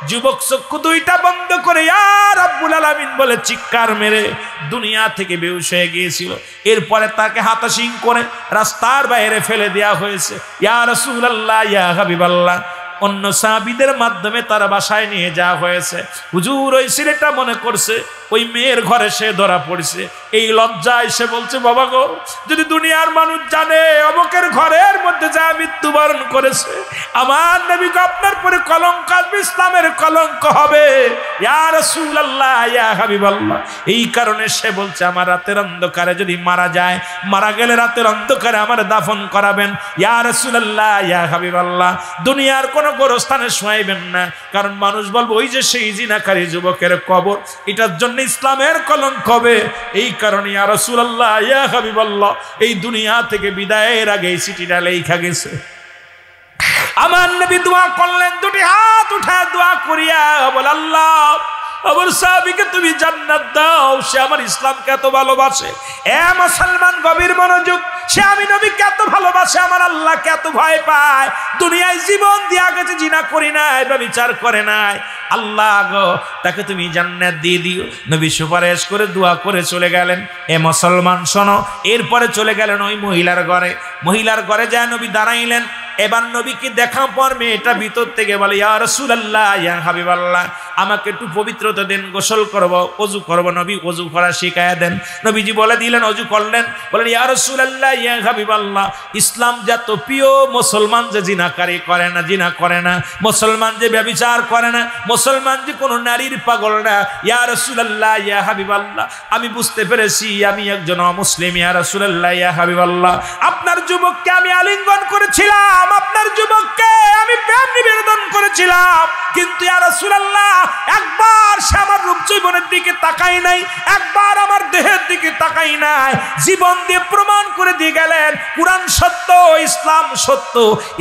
যুবক চক্ষু দুইটা বন্ধ করে ইয়া রাব্বুল আলামিন বলে চিৎকার মেরে দুনিয়া থেকে বেহুশ হয়ে গিয়েছিল। এরপরে তাকে হাতাশিং করে রাস্তার বাইরে ফেলে দেওয়া হয়েছে। ইয়া রাসূলুল্লাহ ইয়া হাবিবাল্লাহ, অন্য সাহাবীদের মাধ্যমে তার বাসায় নিয়ে যাওয়া হয়েছে। হুজুর ওই ছেলেটা মনে করছে ওই মেয়ের ঘরে সে ধরা পড়ছে, এই লজ্জায় সে বলছে, বাবা গো, যদি দুনিয়ার মানুষ জানে অমুকের ঘরের মধ্যে যা মৃত্যুবরণ করেছে, আমার নবীকে আপনার পরে কলঙ্ক আসবে, ইসলামের কলঙ্ক হবে। ইয়া রাসূলুল্লাহ ইয়া হাবিবাল্লাহ, এই কারণে সে বলছে, আমার রাতের অন্ধকারে যদি মারা যায়, মারা গেলে রাতের অন্ধকারে আমার দাফন করাবেন। ইয়া রাসূলুল্লাহ ইয়া হাবিবাল্লাহ, দুনিয়ার কোনো গোরস্থানে শোয়াইবেন না, কারণ মানুষ বলবে ওই যে সেই জিনাকারী যুবকের কবর, এটার জন্য ইসলামের কলঙ্ক হবে। এই কারণে ইয়া রাসূলুল্লাহ ইয়া হাবিবাল্লাহ, এই দুনিয়া থেকে বিদায়ের আগে এই চিঠিটা লেখা গেছে। আমার নবী দোয়া করলেন, দুটি হাত উঠায় দোয়া করিয়া বল, আল্লাহ আমার সাহাবীকে তুমি জান্নাত দাও, সে আমার ইসলামকে এত ভালোবাসে। এ মুসলমান গভীর মনোযোগ, সে আমি নবীকে এত ভালোবাসে, আমার আল্লাহকে এত ভয় পায়, দুনিয়ায় জীবন দিয়া গেছে, জিনা করি নাই, ব্যভিচার করে নাই, আল্লাহ গো তাকে তুমি জান্নাত দিয়ে দিও। নবী সুপারিশ করে দোয়া করে চলে গেলেন। এ মুসলমান শোনো, এরপরে চলে গেলেন ওই মহিলার ঘরে। মহিলার ঘরে যায় নবী দাঁড়াইলেন। এবার নবীকে দেখা পর মেয়েটা ভিতর থেকে বলে, ইয়া রাসূলুল্লাহ ইয়া হাবিবাল্লাহ, আমাকে একটু পবিত্রতা দেন, গোসল করব, ওযু করব। নবী ওযু করা শিখায়া দেন। নবীজি বলে দিলেন, ওযু করলেন। বলেন, ইয়া রাসূলুল্লাহ ইয়া হাবিবাল্লাহ, ইসলাম যত প্রিয়, মুসলমান যে জিনাকারী করে না, জিনা করে না, মুসলমান যে ব্যভিচার করে না, মুসলমান যে কোনো নারীর পাগল না। ইয়া রাসূলুল্লাহ ইয়া হাবিবাল্লাহ, আমি বুঝতে পেরেছি আমি একজন অমুসলিম। ইয়া রাসূলুল্লাহ ইয়া হাবিবাল্লাহ, আপনার যুবককে আমি আলিঙ্গন করেছিলাম, আপনার যুবককে আমি প্রেম নিবেদন করেছিলাম, কিন্তু ইয়া রাসূলুল্লাহ একবার সে আমার রূপ যৌবনের দিকে তাকাই নাই, একবার আমার দেহের দিকে তাকাই নাই। জীবন দিয়ে প্রমাণ করে দিয়ে গেলেন কুরআন সত্য, ইসলাম সত্য।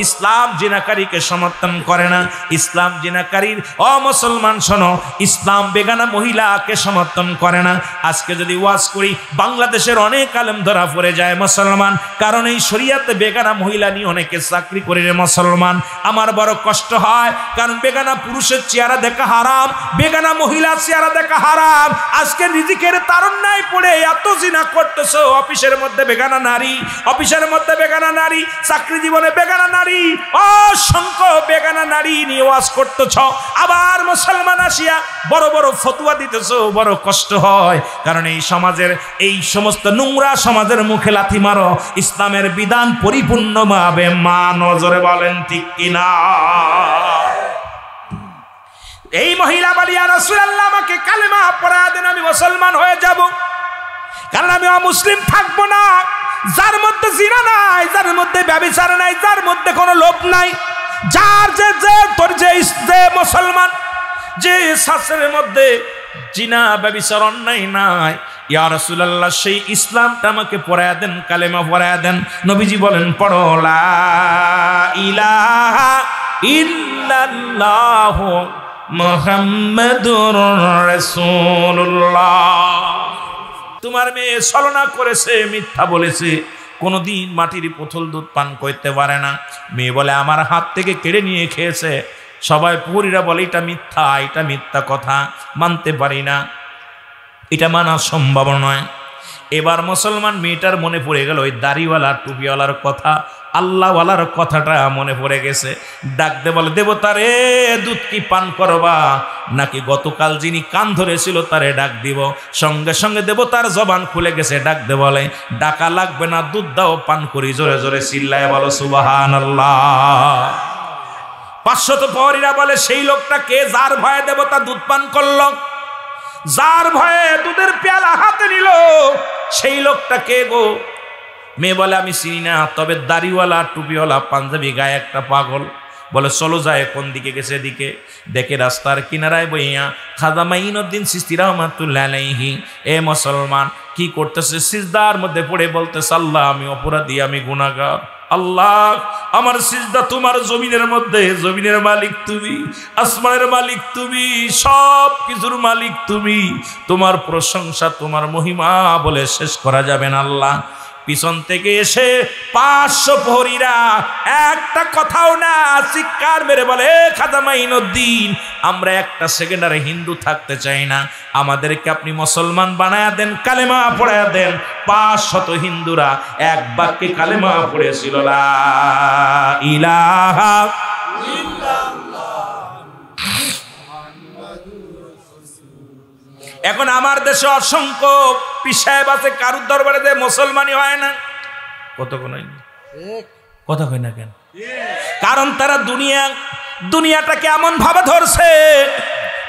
ইসলাম জিনাকারীকে সমর্থন করে না, ইসলাম জিনাকারীর অমুসলমান শোনো, ইসলাম বেগানা মহিলাকে সমর্থন করে না। আজকে যদি ওয়াজ করি, বাংলাদেশের অনেক আলেম ধরা পড়ে যায় মুসলমান, কারণ এই শরীয়তে বেগানা মহিলা নিয়ে অনেকে চাকরি করে রে মুসলমান। আমার বড় কষ্ট হয়, কারণ বেগানা পুরুষের চেহারা দেখা হারাম, বেগানা মহিলার চেহারা দেখা হারাম। আজকে রিজিকের তারুণ্যায় পড়ে এত জিনা করতেছো, অফিসের মধ্যে বেগানা নারী, অফিসের মধ্যে বেগানা নারী, চাকরি জীবনে বেগানা নারী, অসংখ্য বেগানা নারী নিয়ে ওয়াজ করতেছ, আবার মুসলমান আসিয়া বড় বড় ফতোয়া দিতেছো। বড় কষ্ট হয়, কারণ এই সমাজের, এই সমস্ত নোংরা সমাজের মুখে লাথি মারো, ইসলামের বিধান পরিপূর্ণভাবে মানো। জোরে বলেন ঠিক কিনা? এই মহিলা বলি, ইয়া রাসূলুল্লাহ আমাকে কালেমা পড়া দেন, আমি মুসলমান হয়ে যাব, কারণ আমি অমুসলিম থাকবো না। যার মধ্যে জিনা নাই, যার মধ্যে ব্যভিচার নাই, যার মধ্যে কোনো লোভ নাই, যার যে তোর যে মুসলমান, যে শাস্ত্রের মধ্যে জিনা ব্যভিচার অন্যায় নাই, ইয়া রাসূলুল্লাহ সেই ইসলামটা আমাকে পড়ায়া দেন, কালেমা পড়ায়া দেন। নবীজি বলেন, পড়ো লা ইলাহা ইল্লাল্লাহু মুহাম্মাদুর রাসূলুল্লাহ। তোমার মেয়ে ছলনা করেছে, মিথ্যা বলেছে, কোনোদিন মাটির পুতুল দুধ পান করতে পারে না। মেয়ে বলে আমার হাত থেকে কেড়ে নিয়ে খেয়েছে। সবাই পুরীরা বলে এটা মিথ্যা, এটা মিথ্যা কথা, মানতে পারি না, এটা মানা সম্ভব নয়। এবার মুসলমান মেয়েটার মনে পড়ে গেল ওই দাড়িওয়ালা টুপিওয়ালার কথা, আল্লাহওয়ালার কথাটা মনে পড়ে গেছে। ডাকতে বলে, দেবতা রে, দুধ কি পান করবা নাকি গতকাল যিনি কান ধরেছিল তারে ডাক দিব? সঙ্গে সঙ্গে দেবতার জবান খুলে গেছে, ডাকতে বলে, ডাকা লাগবে না, দুধ দাও, পান করি। জোরে জোরে চিল্লায় বলো সুবহানাল্লাহ। 500 প্রহরীরা বলে, সেই লোকটা কে যার ভয়ে দেবতা দুধ পান করলো, যার ভয়ে দুধের পেয়ালা হাতে নিল, সেই লোকটা কে গো? মেয়ে বলে আমি চিনি না, তবে দাড়িওয়ালা টুপিওয়ালা পাঞ্জাবি গায়ে একটা পাগল। বলে চলো যায়, কোন দিকে গেছে? দিকে দেখে রাস্তার কিনারায় বইয়া খাজা মাইনুদ্দিন চিশতি রাহমাতুল্লাহ আলাইহি এ মুসলমান কি করতেছে? সিজদার মধ্যে পড়ে বলতেছে, আল্লাহ আমি অপরাধী, আমি গুনাহগার, আল্লাহ আমার সিজদা তোমার জমিনের মধ্যে, জমিনের মালিক তুমি, আসমানের মালিক তুমি, সব কিছুর মালিক তুমি, তোমার প্রশংসা তোমার মহিমা বলে শেষ করা যাবে না আল্লাহ। পিছন থেকে এসে 500 প্রহরীরা একটা কথাও না চিৎকার মেরে বলে, খাজা মাইনুদ্দিন আমরা একটা সেকেন্ড আর হিন্দু থাকতে চাই না, আমাদেরকে আপনি মুসলমান বানায়া দেন, কালেমা পড়ায়া দেন। 500 হিন্দুরা এক বাক্যে কালেমা পড়েছিল, লা ইলাহা এখন আমার দেশে অসংখ্য পীর সাহেব আছে, কারুর দরবারে যে মুসলমানই হয় না। কথা কই না কেন? কারণ তারা দুনিয়াটাকে এমন ভাবে ধরছে,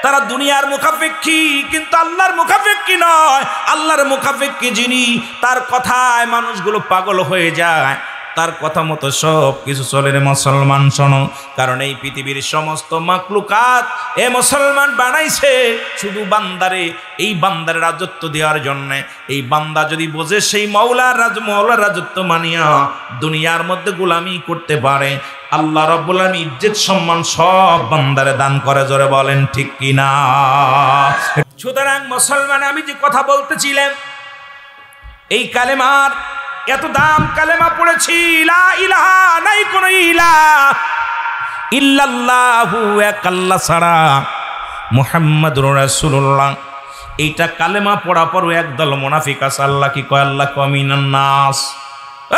তারা দুনিয়ার মুখাপেক্ষী, কিন্তু আল্লাহর মুখাপেক্ষী নয়। আল্লাহর মুখাপেক্ষী যিনি, তার কথায় মানুষগুলো পাগল হয়ে যায়, তার কথা মতো সব কিছু চলে। রে মুসলমান শোনো, কারণ এই পৃথিবীর সমস্ত মাখলুকাত এ মুসলমান বানাইছে শুধু বান্দারে, এই বান্দার রাজত্ব দেওয়ার জন্য। এই বান্দা যদি বোঝে সেই মওলার রাজত্ব মানিয়া দুনিয়ার মধ্যে গোলামি করতে পারে, আল্লাহ রাব্বুল আলামিন ইজ্জত সম্মান সব বান্দারে দান করে। জোরে বলেন ঠিক কিনা? সুতরাং মুসলমান, আমি যে কথা বলতেছিলাম, এই কালেমার এত দাম, কালেমা পড়েছি, লা ইলাহা নাই কোন ইলাহ ইল্লাল্লাহু, এক আল্লাহ ছাড়া, মুহাম্মাদুর রাসূলুল্লাহ। এইটা কালেমা পড়া পর একদল মুনাফিক আছে। আল্লাহ কি কয়? আল্লাহ কয় মিনান নাস।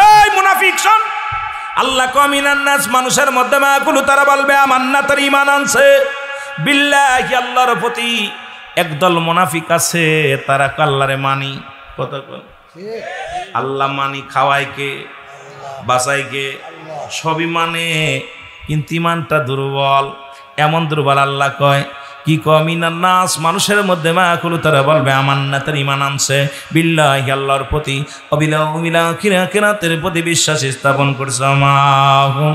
এই মুনাফিক শোন, আল্লাহ কয় মিনান নাস, মানুষের মধ্যে মাগুলো তারা বলবে আমান্না, তার ঈমান আনছে বিল্লাহি, আল্লাহর প্রতি। একদল মুনাফিক আছে, তারা আল্লাহরে মানি। কথা কয় আল্লাহ মানি, খাওয়ায় কে, বাঁচায় কে, সবই মানে, কিন্তু ইমানটা দুর্বল। এমন দুর্বল আল্লাহ কয় কি? মিনান নাস, মানুষের মধ্যে মাকুলু তারা বলবে আমান্না, তার ঈমান আনছে বিল্লাহি, আল্লাহর প্রতি, আখিরাতের প্রতি বিশ্বাস স্থাপন করছে। মাহুম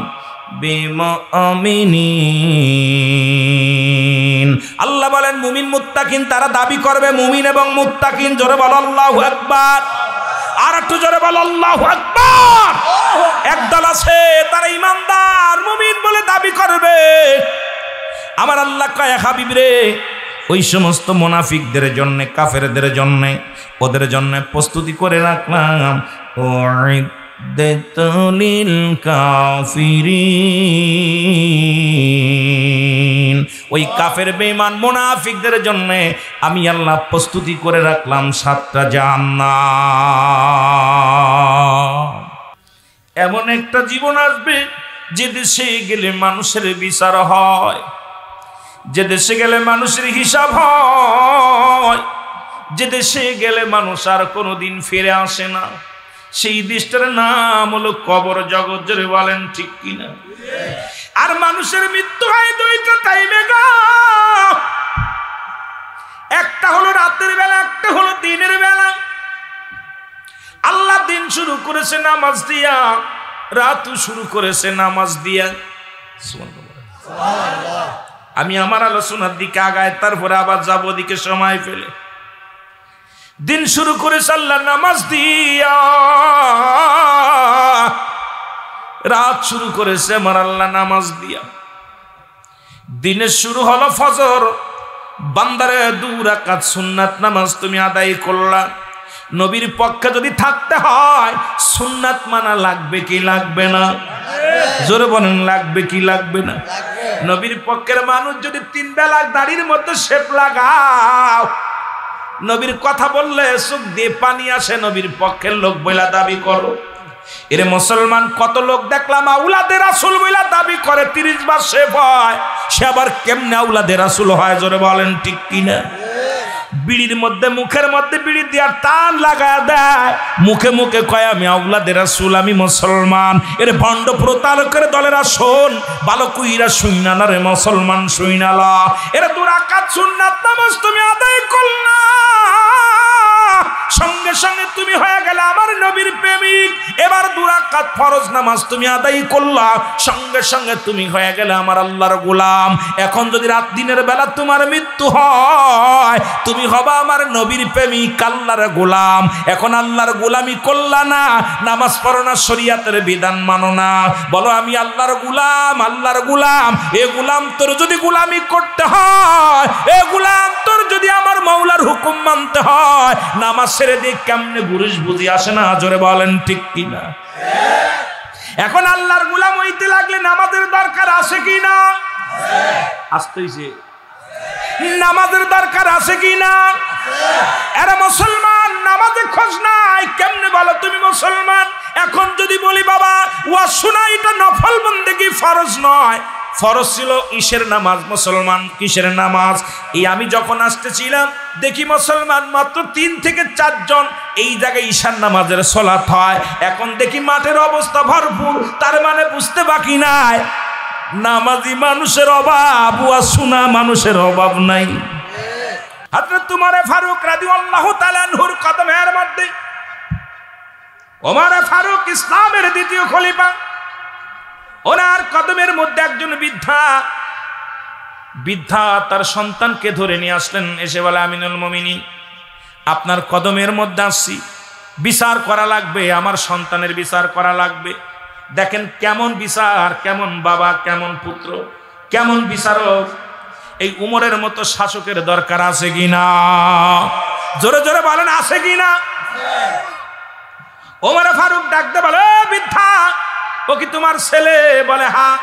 বিমুমিনিন, আল্লাহ বলেন মুমিন মুত্তাকিন তারা দাবি করবে মুমিন এবং মুত্তাকিন। জোরে বল আল্লাহু আকবার। আর একটু জোরে বল আল্লাহু আকবার। একদল আছে তারা ইমানদার মুমিন বলে দাবি করবে। আমার আল্লাহ কয় হাবিব রে, ওই সমস্ত মুনাফিকদের জন্য, কাফেরদের জন্য, ওদের জন্য প্রস্তুতি করে রাখলাম উইদ্দাতুল কাফিরিন। ওই কাফের বেঈমান মুনাফিকদের জন্য আমি আল্লাহ প্রস্তুতি করে রাখলাম 7টা জাহান্নাম। এমন একটা জীবন আসবে যে দেশে গেলে মানুষের বিচার হয়, যে দেশে গেলে মানুষের হিসাব হয়, যে দেশে গেলে মানুষ আর কোনোদিন ফিরে আসে না। সেই দেশটার নাম হলো কবর জগৎ। জোরে বলেন ঠিক কিনা? আর মানুষের মৃত্যু হয় 2টা টাইমে গো। একটা হলো রাতের বেলা, একটা হলো দিনের বেলা। আল্লাহ দিন শুরু করেছে নামাজ দিয়া, রাতও শুরু করেছে নামাজ দিয়া। আমি আমার আলোচনার দিকে আগায়, তারপরে আবার যাবো দিকে সময় ফেলে। দিন শুরু করেছে আল্লাহ নামাজ দিয়া, রাত শুরু করেছে আমার আল্লাহ নামাজ দিয়া। দিনের শুরু হলো ফজর, বান্দারে 2 রাকাত সুন্নাত নামাজ তুমি আদায় করলা। নবীর পক্ষে যদি থাকতে হয় সুন্নাত মানা লাগবে কি লাগবে না? জোরে বলেন, লাগবে কি লাগবে না? নবীর পক্ষের মানুষ যদি 3 বেলা দাড়ির মধ্যে শেপ লাগাও, নবীর কথা বললে চোখ দিয়ে পানি আসে, নবীর পক্ষের লোক বইলা দাবি করো। এরে মুসলমান, কত লোক দেখলাম আউলাদে রাসূল বইলা দাবি করে, 30 বার শেপ হয়, সে আবার কেমনে আউলাদে রাসূল হয়? জোরে বলেন ঠিক কিনা? বিড়ির মধ্যে, মুখের মধ্যে বিড়ি দিয়া টান লাগা দেয়, মুখে মুখে কয় আমি আউলাদে রাসূল, আমি মুসলমান। এর ভণ্ড প্রতারকের দলেরা শোন, ভালো কইরা শুইনা না রে মুসলমান, শুইনালা। এর 2 রাকাত সুন্নাত নামাজ তুমি আদায় করলা, সঙ্গে সঙ্গে তুমি হয়ে গেলে আমার নবীর প্রেমিক। এবার 2 রাকাত ফরজ নামাজ তুমি আদায় করলা, সঙ্গে সঙ্গে তুমি হয়ে গেলে আমার আল্লাহর গোলাম। এখন যদি রাত দিনের বেলা তোমার মৃত্যু হয়, তুমি হবা আমার নবীর প্রেমিক, আল্লাহর গোলাম। এখন আল্লাহর গোলামি করলা না, নামাজ পড়ো না, শরীয়তের বিধান মানো না, বলো আমি আল্লাহর গোলাম, আল্লাহর গোলাম। এ গোলাম তোর যদি গোলামি করতে হয়, এ গোলাম তোর যদি আমার মাওলার হুকুম মানতে হয়, নামাজ ছেড়ে দিয়ে কেমনে গুরুশ বুঝি আসে না? জোরে বলেন ঠিক কিনা? এখন আল্লাহর গোলাম হইতে লাগলে নামাজের দরকার আছে কি না? আসতেইছে, নামাজের দরকার আছে কি না? এরা মুসলমান, নামাজে খোঁজ নাই, কেমনে বলো তুমি মুসলমান? এখন যদি বলি বাবা ওয়া শোনা, এটা নফল বন্দেগী, ফরজ নয়। ফরজ ছিল ঈশের নামাজ, মুসলমান কিসের নামাজ? এই আমি যখন আসতেছিলাম দেখি মুসলমান মাত্র 3 থেকে 4 জন এই জায়গায় ঈশার নামাজের সালাত হয়। এখন দেখি মাঠের অবস্থা ভরপুর, তার মানে বুঝতে বাকি নাই নামাজি মানুষের অভাব, ওয়া শোনা মানুষের অভাব নাই। হযরত উমর ফারুক রাদিয়াল্লাহু তাআলা আনহুর কদমের মধ্যে, ওমর ফারুক ইসলামের 2য় খলিফা, ওনার কদমের মধ্যে একজন বৃদ্ধা তার সন্তানকে ধরে নিয়ে আসলেন, এসে বলে আমিনুল মুমিনিন, আপনার কদমের মধ্যে আসছি, বিচার করা লাগবে, আমার সন্তানের বিচার করা লাগবে। দেখেন কেমন বিচার, কেমন বাবা, কেমন পুত্র, কেমন বিচারক। এই উমরের মতো শাসকের দরকার আছে কিনা? জোরে জোরে বলেন, আছে কিনা? ওমর ফারুক ডাকতে বলে, বৃদ্ধা, ও কি তোমার ছেলে? বলে হ্যাঁ।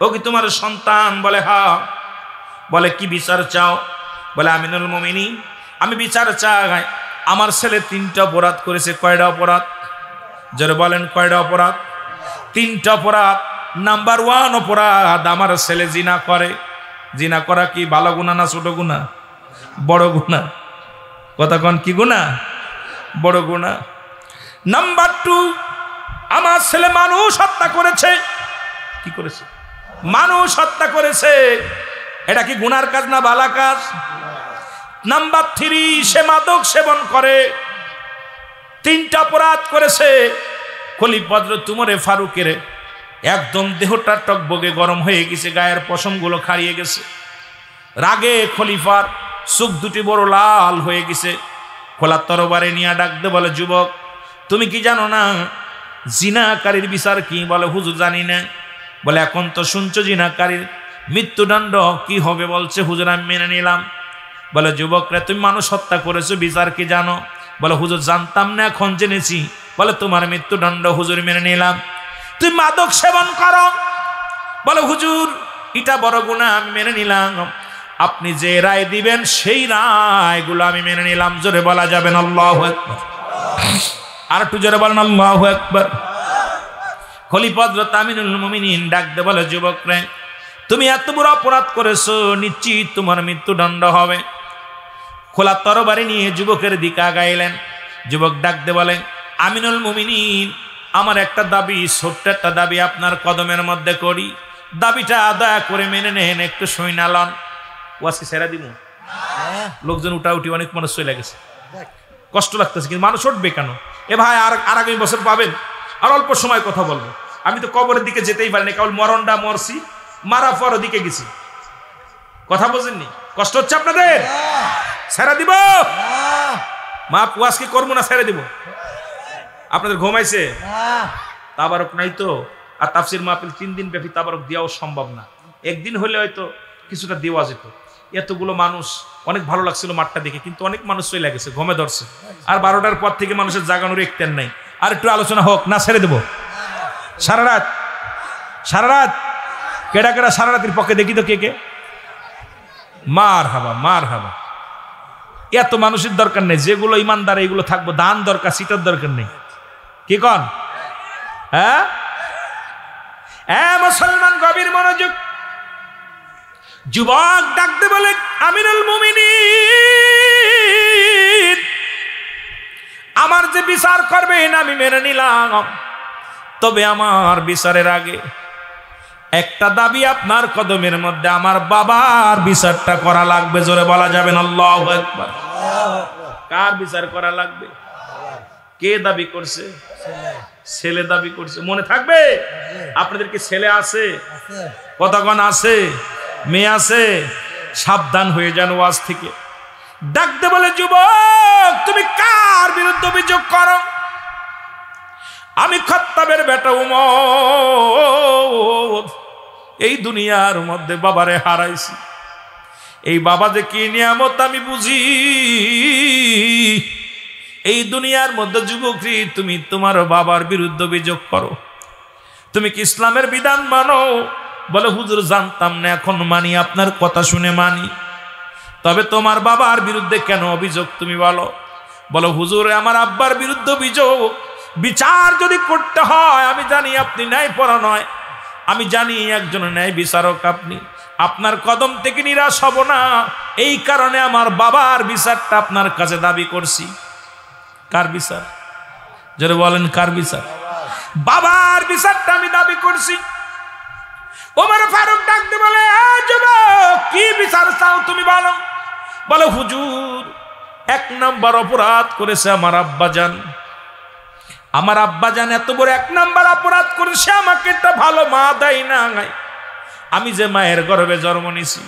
ও কি তোমার সন্তান? বলে হ্যাঁ। বলে কি বিচার চাও? বলে আমিনুল মুমিনিন, আমি বিচার চাই, আমার ছেলে 3টা অপরাধ করেছে। কয়টা অপরাধ? জোরে বলেন, কয়টা অপরাধ? 3টা অপরাধ। নাম্বার 1 অপরাধ, আমার ছেলে জিনা করে। জিনা করা কি ভালো গুনাহ না ছোট গুনাহ? বড় গুনাহ। কথা কোন, কি গুনাহ? বড় গুনাহ। নাম্বার 2, আমার ছেলে মানুষ হত্যা করেছে। কি করেছে? মানুষ হত্যা করেছে। এটা কি গুনার কাজ না ভালো কাজ? নাম্বার 3, সে মাদক সেবন করে। 3টা অপরাধ করেছে। খলিফা হযরত উমর ফারুকের একদম দেহটা টকবগে গরম হয়ে গেছে, গায়ের পশমগুলো খাড়িয়ে গেছে। রাগে খলিফার চোখ দুটি বড় লাল হয়ে গেছে। খোলা তরবারে নিয়ে ডাকতে বলে, যুবক, তুমি কি জানো না জিনাকারীর বিচার কি? বলে হুজুর জানি না। বলে এখন তো শুনছো জিনাকারীর মৃত্যুদণ্ড কি হবে? বলছে হুজুর আমি মেনে নিলাম। বলে যুবকরা, তুমি মানুষ হত্যা করেছো, বিচার কি জানো? বলে হুজুর জানতাম না, এখন জেনেছি। বলে তোমার মৃত্যুদণ্ড হুজুর মেনে নিলাম। তুই মাদক সেবন করো? বলে হুজুর এটা বড় গুনাহ, আমি মেনে নিলাম। আপনি যে রায় দিবেন সেই রায়গুলো আমি মেনে নিলাম। জোরে বলা যাবেন আল্লাহু আকবার। আর একটু জোরে বলেন আল্লাহু আকবার। খলিফা হযরত আমিনুল মুমিনিন ডাকতে বলে, যুবক রে, তুমি এত বড় অপরাধ করেছো, নিশ্চিত তোমার মৃত্যুদণ্ড হবে। খোলা তরবারি নিয়ে যুবকের দিকে আগাইলেন। যুবক ডাকতে বলে, আমিনুল মুমিনিন, আমার একটা দাবি, ছোট্ট একটা দাবি আপনার কদমের মধ্যে করি। দাবিটা দয়া করে মেনে নেন, একটু শুনালন। ওয়াসি সেরা দিব, লোকজন উঠাউঠি, অনেক মানুষ চলে গেছে, কষ্ট লাগতেছে, কিন্তু মানুষ উঠবে কেন? এ ভাই আর আগামী বছর পাবেন, আর অল্প সময় কথা বলবো। আমি তো কবরের দিকে যেতেই পারিনি, কেবল মরণটা মরছি, মারা পর দিকে গেছি। কথা বোঝেননি? কষ্ট হচ্ছে আপনাদের? ছেড়ে দিব মা, পুয়াস কি করবো না ছেড়ে দিব? আপনাদের ঘুমাইছে? তাবারক নাই তো, আর তাফসির মাহফিল 3 দিন ব্যাপী তাবারক দেওয়াও সম্ভব না। একদিন হলে হয়তো কিছুটা দেওয়া যেত। এতগুলো মানুষ, অনেক ভালো লাগছিল মাঠটা দেখে, কিন্তু অনেক মানুষ চলে গেছে, ঘুমে ধরছে। আর 12টার পর থেকে মানুষের জাগানোর একটান নাই। আর একটু আলোচনা হোক না ছেড়ে দেব? সারা রাত, সারা রাত কেডা কেডা সারা রাতের পক্ষে দেখি তো কে কে? মার হাবা, মার হাবা। এত মানুষের দরকার নেই, যেগুলো ইমানদার এইগুলো থাকবো। দান দরকার, সিটার দরকার নেই। কি কন? হ্যাঁ মুসলমান, গভীর মনোযোগ। যুবক ডাকতে বলে, আমিরুল মুমিনিন, আমার যে বিচার করবেন আমি মেনে নিলাম, তবে আমার বিচারের আগে একটা দাবি আপনার কদমের মধ্যে, আমার বাবার বিচারটা করা লাগবে। জোরে বলা যাবেন আল্লাহু আকবার। কার বিচার করা লাগবে? কে দাবি করছে? ছেলে দাবি করছে। মনে থাকবে? আপনাদের কি ছেলে আছে? কতক্ষণ আছে? মেয়ে আছে? সাবধান হয়ে যান ওয়াজ থেকে। ডাকতে বলে, যুবক তুমি কার বিরুদ্ধে অভিযোগ করো? আমি খাত্তাবের বেটা উমর, এই দুনিয়ার মধ্যে বাবারে হারাইছি। এই বাবা যে কি নিয়ামত আমি বুঝি। এই দুনিয়ার মধ্যে যুবকরি তুমি তোমার বাবার বিরুদ্ধে অভিযোগ করো। তুমি কি ইসলামের বিধান মানো? বলে, হুজুর জানতাম না, এখন মানি, আপনার কথা শুনে মানি। তবে তোমার বাবার বিরুদ্ধে কেন অভিযোগ তুমি বলো? বলো, হুজুর আমার আব্বার বিরুদ্ধে অভিযোগ। বিচার যদি করতে হয়, আমি জানি আপনি ন্যায়পরা নয়, আমি জানি একজন ন্যায় বিচারক আপনি। আপনার কদম থেকে নিরাশ হব না, এই কারণে আমার বাবার বিচারটা আপনার কাছে দাবি করছি। কার বিচার? যারা বলেন কার বিচার? বাবার বিচারটা আমি দাবি করছি। ওমর ফারুক ডাকতে বলে, যুবক কি বিচার চাও তুমি বলো? বলে, হুজুর 1 নাম্বার অপরাধ করেছে আমার আব্বাজান। আমার আব্বাজান এত বড় 1 নাম্বার অপরাধ করেছে, আমাকে একটা ভালো মা দেয় না। আমি যে মায়ের গর্ভে জন্ম নিছি,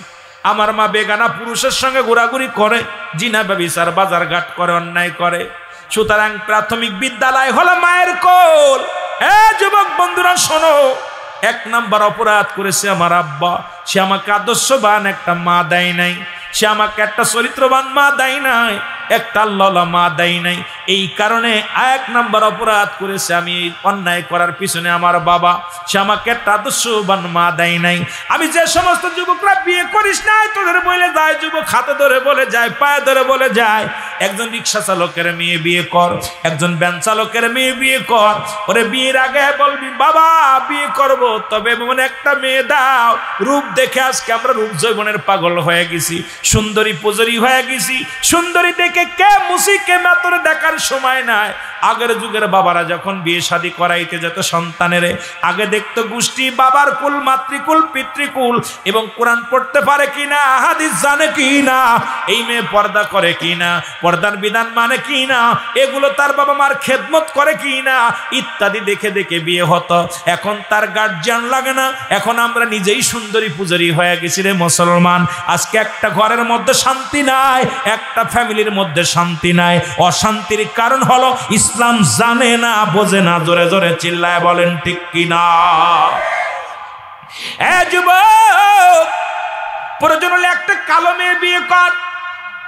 আমার মা বেগানা পুরুষের সঙ্গে ঘোরাঘুরি করে, জিনা ব্যভিচার বাজার ঘাট করে, অন্যায় করে। সুতরাং প্রাথমিক বিদ্যালয় হলো মায়ের কোল। যুবক বন্ধুরা শোনো, 1 নাম্বার অপরাধ করেছে আমার আব্বা। সে আমাকে আদর্শবান একটা মা দেয় নাই, সে আমাকে একটা চরিত্রবান মা দেয় নাই, একটা আল্লাহওয়ালা মা দেয় নাই। এই কারণে 1 নাম্বার অপরাধ করেছে আমি। অন্যায় করার পিছনে আমার বাবা, সে আমাকে একটা আদর্শবান মা দেয় নাই। আমি যে সমস্ত যুবকরা বিয়ে করিস না, তোদের বলে যায়, যুবক হাতে ধরে বলে যায়, পায়ে ধরে বলে যায়, একজন রিক্সা চালকের মেয়ে বিয়ে কর, একজন ভ্যান চালকের মেয়ে বিয়ে কর। ওরে বিয়ের আগে বলবি, বাবা বিয়ে করব, তবে মনে একটা মেয়ে দাও। রূপ দেখে আজকে আমরা রূপ যৌবনের পাগল হয়ে গেছি, সুন্দরী পুজরি হয়ে গেছি। সুন্দরী দেখে কে মুসি কে মাতরে দেখার সময় নাই। আগের যুগের বাবারা যখন বিয়ে শাদী করাইতে যেত সন্তানের, আগে দেখতো গোষ্ঠী, বাবার কুল, মাতৃকুল, পিতৃকুল, এবং কোরআন পড়তে পারে কিনা, হাদিস জানে কিনা, এই মেয়ে পর্দা করে কিনা, পর্দার বিধান মানে কিনা, এগুলো তার বাবা মার খেদমত করে কিনা, ইত্যাদি দেখে দেখে বিয়ে হতো। এখন তার গার্জিয়ান লাগে না, এখন আমরা নিজেই সুন্দরী পূজারী হয়ে গেছি রে মুসলমান। আজকে একটা ঘরের মধ্যে শান্তি নাই, একটা ফ্যামিলির মধ্যে শান্তি নাই। অশান্তির কারণ হলো ইসলাম জানে না, বোঝে না। জোরে জোরে চিল্লায় বলেন ঠিক কিনা? যুবক, প্রয়োজন হলে একটা কালো মেয়ে বিয়ে কর,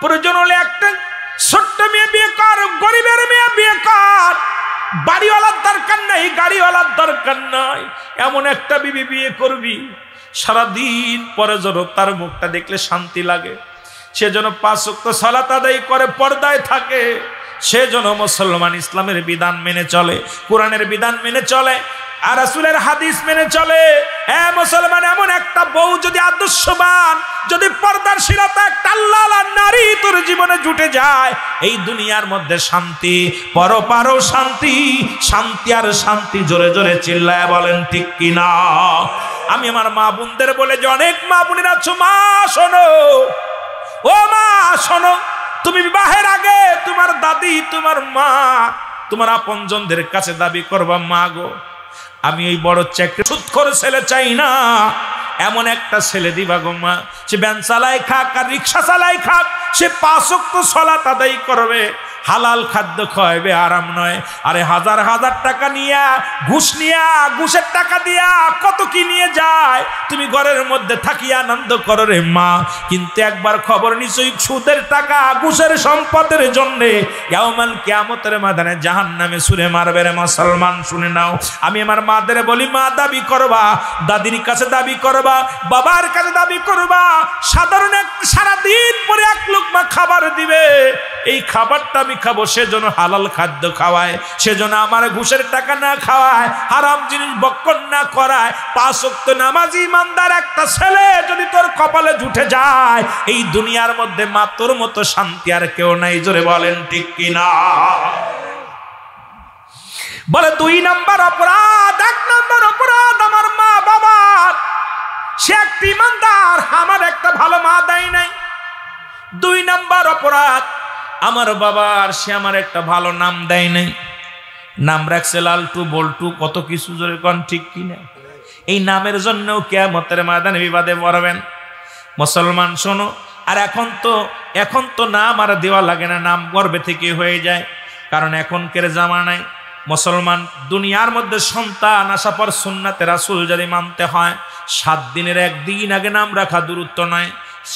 প্রয়োজন হলে একটা ছোট্ট মেয়ে বিয়ে কর, গরিবের মেয়ে বিয়ে কর। বাড়িওয়ালার দরকার নাই, গাড়িওয়ালার দরকার নাই। এমন একটা বিবি বিয়ে করবি, সারাদিন পরে যেন তার মুখটা দেখলে শান্তি লাগে। সে যেন 5 ওয়াক্ত সালাত আদায় করে, পর্দায় থাকে। সে যেন মুসলমান, ইসলামের বিধান মেনে চলে, কোরআনের বিধান মেনে চলে, আর রাসূলের হাদিস মেনে চলে। মুসলমান, এমন একটা বউ যদি আদর্শবান, যদি পর্দাশীলতা, একটা আল্লাহওয়ালা নারী তোর জীবনে জুটে যায়, এই দুনিয়ার মধ্যে শান্তি, পরপারও শান্তি, শান্তি আর শান্তি। জোরে জোরে চিল্লায় বলেন ঠিক কিনা? আমি আমার মা বোনদের বলে যে, অনেক মা বোনেরা আছো, মা শোনো, ও মা শোনো, তুমি বিবাহের আগে তোমার দাদি, তোমার মা, তোমার আপনজনদের কাছে দাবি করবা, মা গো আমি এই বড় চাকরি সুৎখোর ছেলে চাই না, এমন একটা ছেলে দিবা গো মা, সে ভ্যান চালাই খাক আর রিক্সা চালাই খাক, সে 5 ওয়াক্ত সালাত আদায় করবে, হালাল খাদ্য খাওয়াবে, আরাম নয়। আরে হাজার হাজার টাকা নিয়া, ঘুষ নিয়া, ঘুষের টাকা দিয়া কত কি নিয়ে যায়, তুমি ঘরের মধ্যে থাকি আনন্দ করো রে মা, কিন্তু একবার খবর নিশ্চয়ই সুদের টাকা, ঘুষের সম্পদের জন্য ইয়াউমাল কিয়ামতের ময়দানে জাহান্নামে ছুঁড়ে মারবে রে মুসলমান। শুনে নাও, আমি আমার মাদের বলি, মা দাবি করবা, দাদির কাছে দাবি করবা, বাবার কাছে দাবি করবা, সাধারণ সারাদিন পরে 1 লোকমা খাবার দিবে, এই খাবারটা আমি খাবো, সেজন্য হালাল খাদ্য খাওয়ায়, সেজন্য আমার ঘুষের টাকা না খাওয়ায়, হারাম জিনিস বক্ষণ না করায়। 5 ওয়াক্ত নামাজি ইমানদার একটা ছেলে যদি তোর কপালে জুটে যায়, এই দুনিয়ার মধ্যে মা তোর মতো শান্তি আর কেউ নাই। জোরে বলেন ঠিক কিনা? বলে 2 নাম্বার অপরাধ, 1 নাম্বার অপরাধ আমার মা বাবার, সে একটা ইমানদার, আমার একটা ভালো মা দেয় নাই। 2 নাম্বার অপরাধ আমার বাবার, সে আমার একটা ভালো নাম দেয় নাই, নাম রাখছে লালটু বল্টু কত কিছু। জোরে কোন ঠিক কিনা? এই নামের জন্য কিয়ামতের ময়দানে বিবাদে পড়বেন। মুসলমান শোনো, আর এখন তো নাম আর দেওয়া লাগে না, নাম গর্বে থেকে হয়ে যায়, কারণ এখনকার জামানায় মুসলমান দুনিয়ার মধ্যে সন্তান আসা পর সুন্নাতে রাসূল যদি মানতে হয়, 7 দিনের 1 দিন আগে নাম রাখা দূরত্ব নয়।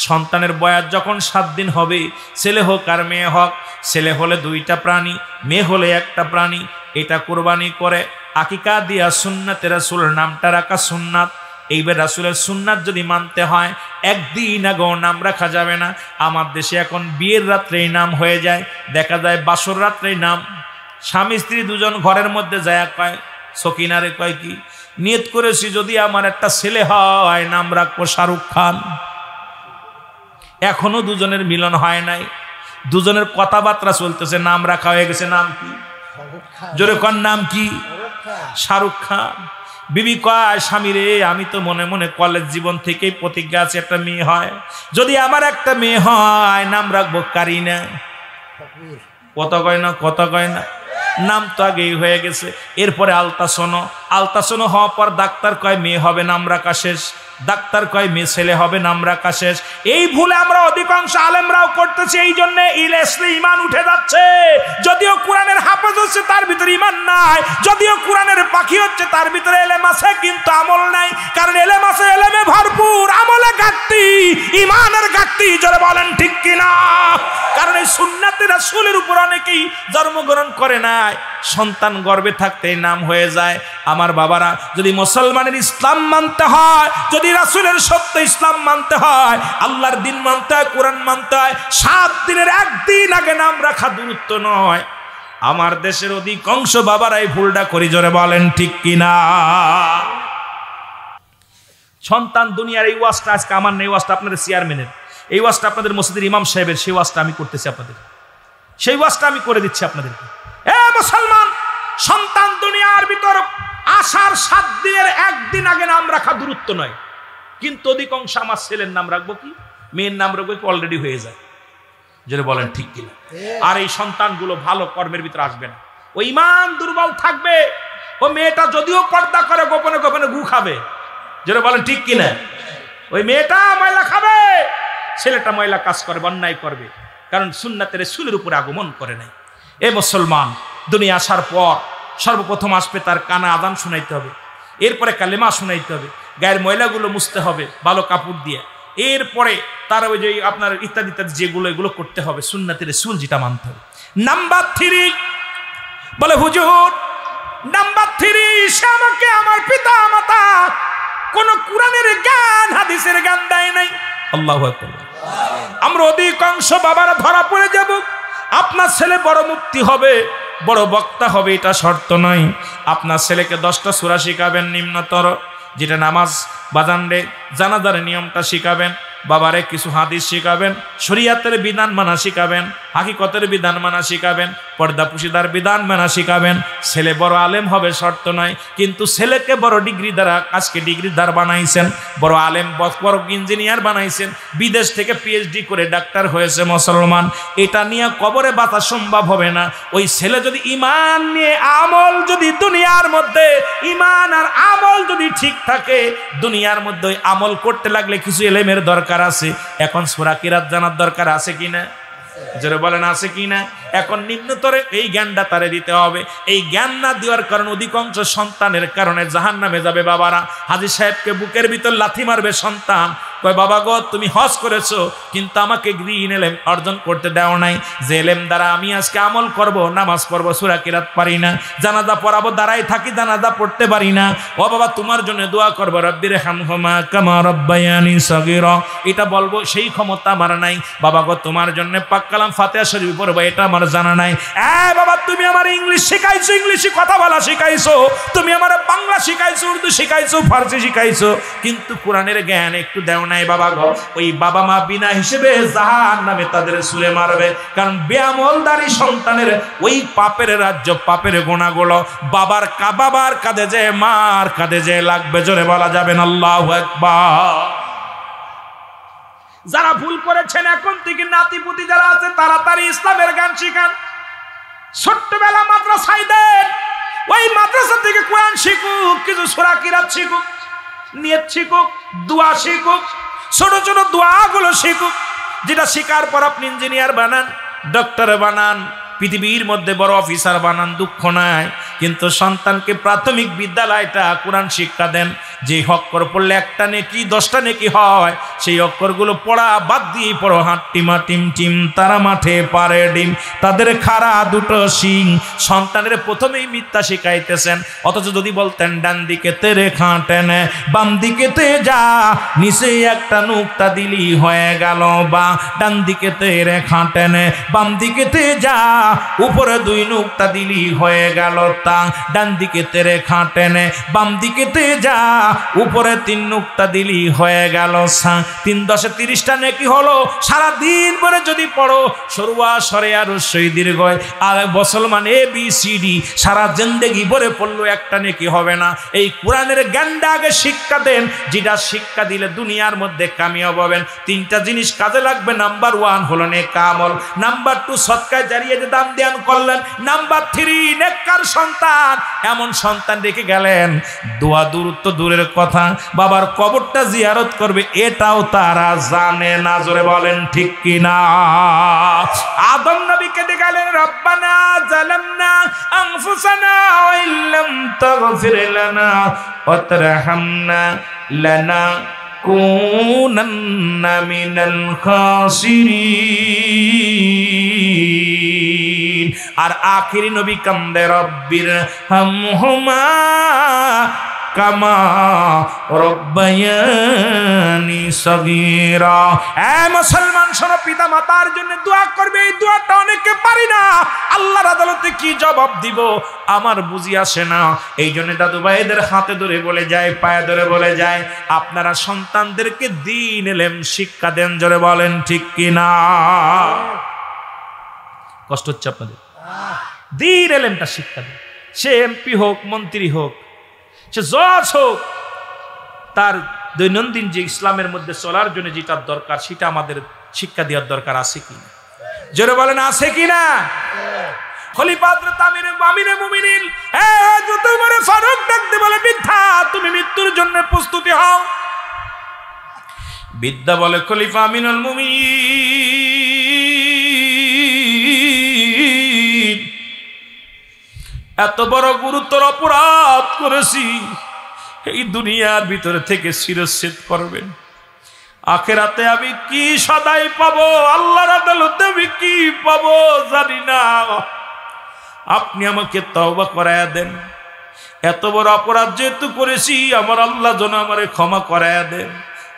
সন্তানের বয়স যখন 7 দিন হবে, ছেলে হোক আর মেয়ে হোক, ছেলে হলে 2টা প্রাণী, মেয়ে হলে 1টা প্রাণী, এটা কুরবানি করে আকিকা দিয়া সুন্নাতে রাসূল নামটা রাখা সুন্নাত। এইবার রাসূলের সুন্নাত যদি মানতে হয়, 1 দিন আগেও নাম রাখা যাবে না। আমার দেশে এখন বিয়ের রাত্রেই নাম হয়ে যায়, দেখা যায় বাসর রাত্রেই নাম। স্বামী স্ত্রী দুজন ঘরের মধ্যে যায়, কয় সকিনারে, কয় কি নিয়ত করেছি যদি আমার একটা ছেলে হয় নাম রাখবো শাহরুখ খান। এখনো দুজনের মিলন হয় নাই, দুজনের কথাবার্তা চলতেছে, নাম রাখা হয়ে গেছে। নাম কি? জোরে কোন নাম কি? শাহরুখ খান। বিবি কয়, স্বামী রে আমি তো মনে মনে কলেজ জীবন থেকেই প্রতিজ্ঞা আছে একটা মেয়ে হয়, যদি আমার একটা মেয়ে হয় নাম রাখবো কারিনা। কত কয় না, কত কয় না, নাম তো আগেই হয়ে গেছে। এরপরে আলতাসোনো হওয়ার পর ডাক্তার কয় মেয়ে হবে, নাম রাখা শেষ। ডাক্তার কয় মেয়ে ছেলে হবে, নাম রাখা শেষ। এই ভুলে আমরা অধিকাংশ আলেমরাও করতেছি, এই জন্য ইলেসলে ইমান উঠে যাচ্ছে। যদিও কোরআনের হাফেজ হচ্ছে তার ভিতরে ইমান নাই, যদিও কোরআনের পাখি হচ্ছে তার ভিতরে এলেম আছে, কিন্তু আমল নাই। কারণ এলেম আছে, এলেমে ভরপুর, আমলে ঘাটতি, ইমানের ঘাটতি। জোরে বলেন ঠিক কিনা? কারণ এই সুন্নাতে রাসূলের উপর অনেকেই জন্মগ্রহণ করে নাই, সন্তান গর্ভে থাকতেই নাম হয়ে যায়। আমার বাবারা, যদি মুসলমানের ইসলাম মানতে হয়, যদি রাসূলের সত্য ইসলাম মানতে হয়, আল্লাহর দিন মানতে হয়, কোরআন মানতে হয়, 7 দিনের 1 দিন আগে নাম রাখা দূরত্ব নয়। আমার দেশের অধিকাংশ বাবারা এই ভুলটা করি। জোরে বলেন ঠিক কিনা? সন্তান দুনিয়ার এই ওয়াজটা আজকে আমার নেই, ওয়াজটা আপনাদের চেয়ারম্যানের, এই ওয়াজটা আপনাদের মসজিদের ইমাম সাহেবের, সেই ওয়াজটা আমি করতেছি আপনাদের, সেই ওয়াজটা আমি করে দিচ্ছি আপনাদেরকে। এ মুসলমান, সন্তান দুনিয়ার ভিতর আসার 7 দিনের 1 দিন আগে নাম রাখা দূরত্ব নয়, কিন্তু অধিকাংশ আমার ছেলের নাম রাখবো কি, মেয়ের নাম রাখবো কি, অলরেডি হয়ে যায়। যেটা বলেন ঠিক কিনা? আর এই সন্তানগুলো ভালো কর্মের ভিতরে আসবে না, ও ইমান দুর্বল থাকবে। ও মেয়েটা যদিও পর্দা করে গোপনে গোপনে গু খাবে। যেটা বলেন ঠিক কিনা? ওই মেয়েটা ময়লা খাবে, ছেলেটা ময়লা কাজ করবে, অন্যায় করবে, কারণ সুন্নাতের রাসূলের উপরে আগমন করে নাই। এ মুসলমান, দুনিয়া আসার পর সর্বপ্রথম আসবে তার কানে আযান শোনাইতে হবে, এরপরে কালেমা শোনাইতে হবে, গায়ের ময়লাগুলো মুছতে হবে ভালো কাপড় দিয়ে, এরপরে তার ওই যে আপনার ইত্যাদি ইত্যাদি যেগুলো, এগুলো করতে হবে, সুন্নাতের রাসূল যেটা মানতে হবে। নাম্বার 3 বলে হুজুর, নাম্বার 3 সে আমাকে আমার পিতা মাতা কোন কোরআনের জ্ঞান হাদিসের জ্ঞান দেয় নাই। আল্লাহু আকবার। আমরা অধিকাংশ বাবারা ধরা পড়ে যাব। আপনার ছেলে বড় মুফতি হবে, বড় বক্তা হবে, এটা শর্ত নয়। আপনার ছেলেকে 10টা সূরা শিখাবেন নিম্নতর, যেটা নামাজ বাজানরে জানাজার নিয়মটা শিখাবেন, বাবারে কিছু হাদিস শিখাবেন, শরীয়তের বিধান মানা শিখাবেন, হাকিকতের বিধান মানা শিখাবেন, পর্দা পুশিদার বিধান মানা শিখাবেন। ছেলে বড় আলেম হবে শর্ত নয়, কিন্তু ছেলেকে বড় ডিগ্রি দ্বারা আজকে ডিগ্রিদার বানাইছেন, বড় আলেম বড় ইঞ্জিনিয়ার বানাইছেন, বিদেশ থেকে পিএইচডি করে ডাক্তার হয়েছে মুসলমান। এটা নিয়ে কবরে বাঁচা সম্ভব হবে না। ওই ছেলে যদি ঈমান নিয়ে আমল যদি দুনিয়ার মধ্যে ঈমান আর আমল যদি ঠিক থাকে, দুনিয়ার মধ্যে আমল করতে লাগলে কিছু ইলমের দরকার আছে। এখন সূরা কিরাত জানার দরকার আছে কিনা? যারা বলেন আছে কিনা? এখন নিম্নতরে এই জ্ঞানটা তারে দিতে হবে। এই জ্ঞান না দেওয়ার কারণে অধিকাংশ সন্তানের কারণে জাহান্নামে যাবে। বাবারা, হাজী সাহেবকে বুকের ভিতর লাথি মারবে সন্তান, কয় বাবা গো তুমি হজ করেছো কিন্তু আমাকে গ্রিন এলেম অর্জন করতে দাও নাই, যে এলেম দ্বারা আমি আজকে আমল করব, নামাজ পড়ব, সূরা কিরাত পারি না, জানাজা পড়াবো, দাঁড়াই থাকি জানাজা পড়তে পারি না। ও বাবা তোমার জন্য দোয়া করবো, রব্বির হামহুমা কামা রব্বায়ানি সগীরা, এটা বলবো সেই ক্ষমতা আমার নাই। বাবা গো তোমার জন্য পাক কালাম ফাতিহা শরীফ পড়বো, এটা আমার জানা নাই। বাবা তুমি আমার ইংলিশ শিখাইছো, ইংলিশে কথা বলা শিখাইছো, তুমি আমার বাংলা শিখাইছো, উর্দু শিখাইছো, ফার্সি শিখাইছো, কিন্তু কোরআনের জ্ঞান একটু দেও নাই। বাবা গো ওই বাবা মা বিনা হিসেবে জাহান্নামে তাদের ছুঁড়ে মারবে, কারণ বেআমলদারি সন্তানের ওই পাপের রাজ্য, পাপের গুনাহগুলো বাবার কাঁধে যে মার কাঁধে যে লাগবে। জোরে বলা যাবেন আল্লাহু আকবার। যারা ভুল করেছেন এখন থেকে নাতিপুতি যারা আছে তাড়াতাড়ি ইসলামের গান শিখান, ছোট্টবেলা মাদ্রাসায় দেন, ওই মাদ্রাসা থেকে কোরআন শিখুক, কিছু সূরা কিরাত শিখুক, নিয়ত শিখুক, দোয়া শিখুক, ছোট ছোট দোয়াগুলো শিখুক, যেটা শিকার পর আপনি ইঞ্জিনিয়ার বানান, ডক্টর বানান, পৃথিবীর মধ্যে বড় অফিসার বানান, দুঃখ নাই। কিন্তু সন্তানকে প্রাথমিক বিদ্যালয়টা কোরআন শিক্ষা দেন, যে অক্ষর পড়লে একটা নেকি 10টা নেকি হয়, সেই অক্ষরগুলো পড়া বাদ দিয়ে পড়ো। হাট্টিমা টিম টিম তারা মাঠে পারে ডিম, তাদের খাড়া দুটো শিং। সন্তানের প্রথমেই মিথ্যা শিখাইতেছেন, অথচ যদি বলতেন ডান দিকে তেরে খাটেন বাম দিকে তে যা, নিচে একটা নুক্তা দিলি হয়ে গেল বা, ডান দিকে তেরে খাটেন বাম দিকে তে যা, উপরে 2 নুক্তা দিলি হয়ে গেল তা, ডান দিকে তেরে খাটেন বাম দিকে তে যা, উপরে 3 নুক্তা দিলি হয়ে গেল সা। 3 10 30টা নেকি হলো। সারা দিন পরে যদি পড়ো সরুয়া সরে আর রস্যই দীর্ঘয় আর মুসলমান ABCD সারা জিন্দেগি ভরে পড়লো একটা নেকি হবে না। এই কোরআনের জ্ঞানটা আগে শিক্ষা দেন, যেটা শিক্ষা দিলে দুনিয়ার মধ্যে কামিয়াব হবেন। 3টা জিনিস কাজে লাগবে। নাম্বার 1 হলো নেক আমল, নাম্বার 2 সদকায়ে জারিয়া যে দান ধ্যান করলেন, নাম্বার 3 নেককার সন্তান। এমন সন্তান রেখে গেলেন, দোয়া দূরের কথা, বাবার কবরটা জিয়ারত করবে এটাও তারা জানে না। জোরে বলেন ঠিক কিনা? আদম নবীকে দেখালেন, রব্বানা জালামনা আনফুসানা ওয়া ইল্লাম তাগফির লানা ওয়া তারহামনা লানাকুনান্না মিনাল খাসিরিন। আর আখিরি নবী কান্দে, রব্বির হামহুমা কামা রব্বায়ানি সগীরা। মুসলমান শোনো, পিতা মাতার জন্য দোয়া করবে। এই দোয়াটা অনেকে পারি না, আল্লাহর আদালতে কি জবাব দিব আমার বুঝি আসে না। এই জন্য দাদু ভাইদের হাতে ধরে বলে যায়, পায়ে ধরে বলে যায়, আপনারা সন্তানদেরকে দ্বীন ইলম শিক্ষা দেন। জোরে বলেন ঠিক কিনা? কষ্ট হচ্ছে আপনাদের? দ্বীন ইলমটা শিক্ষা দেন। সে এমপি হোক, মন্ত্রী হোক, সে জজ হোক, তার দৈনন্দিন যে ইসলামের মধ্যে চলার জন্য যেটা দরকার সেটা আমাদের শিক্ষা দেওয়ার দরকার আছে কিনা? জোরে বলেন আছে কিনা? খলিফা হযরত আমিরে মুমিনিন যত বড় ফারুক ডাকতে বলে, বৃদ্ধা তুমি মৃত্যুর জন্য প্রস্তুতি হও। বিদ্যা বলে, খলিফা আমিনুল মুমিনিন এত বড় গুরুতর অপরাধ করেছি, এই দুনিয়ার ভিতরে থেকে শিরচ্ছেদ করবেন, আখিরাতে আমি কি সদাই পাবো, আল্লাহর আদালতে আমি কি পাবো জানি না, আপনি আমাকে তওবা করায়া দেন। এত বড় অপরাধ যেহেতু করেছি, আমার আল্লাহ যেন আমারে ক্ষমা করায়া দেন।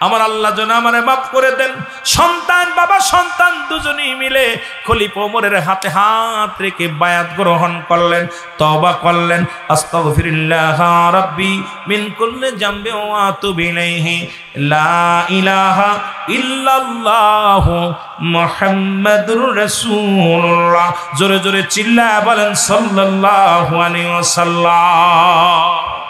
আমার আল্লাহ যেন আমারে মাফ করে দেন। সন্তান বাবা সন্তান দুজনেই মিলে খলিফা ওমরের হাতে হাত রেখে বায়াত গ্রহণ করলেন, তওবা করলেন। আস্তাগফিরুল্লাহ রাব্বি মিন কুল্লি জামবি ওয়া আতুবু ইলাইহি, লা ইলাহা ইল্লাল্লাহ মুহাম্মাদুর রাসূলুল্লাহ। জোরে জোরে চিল্লায়া বলেন সাল্লাল্লাহু আলাইহি ওয়াসাল্লাম।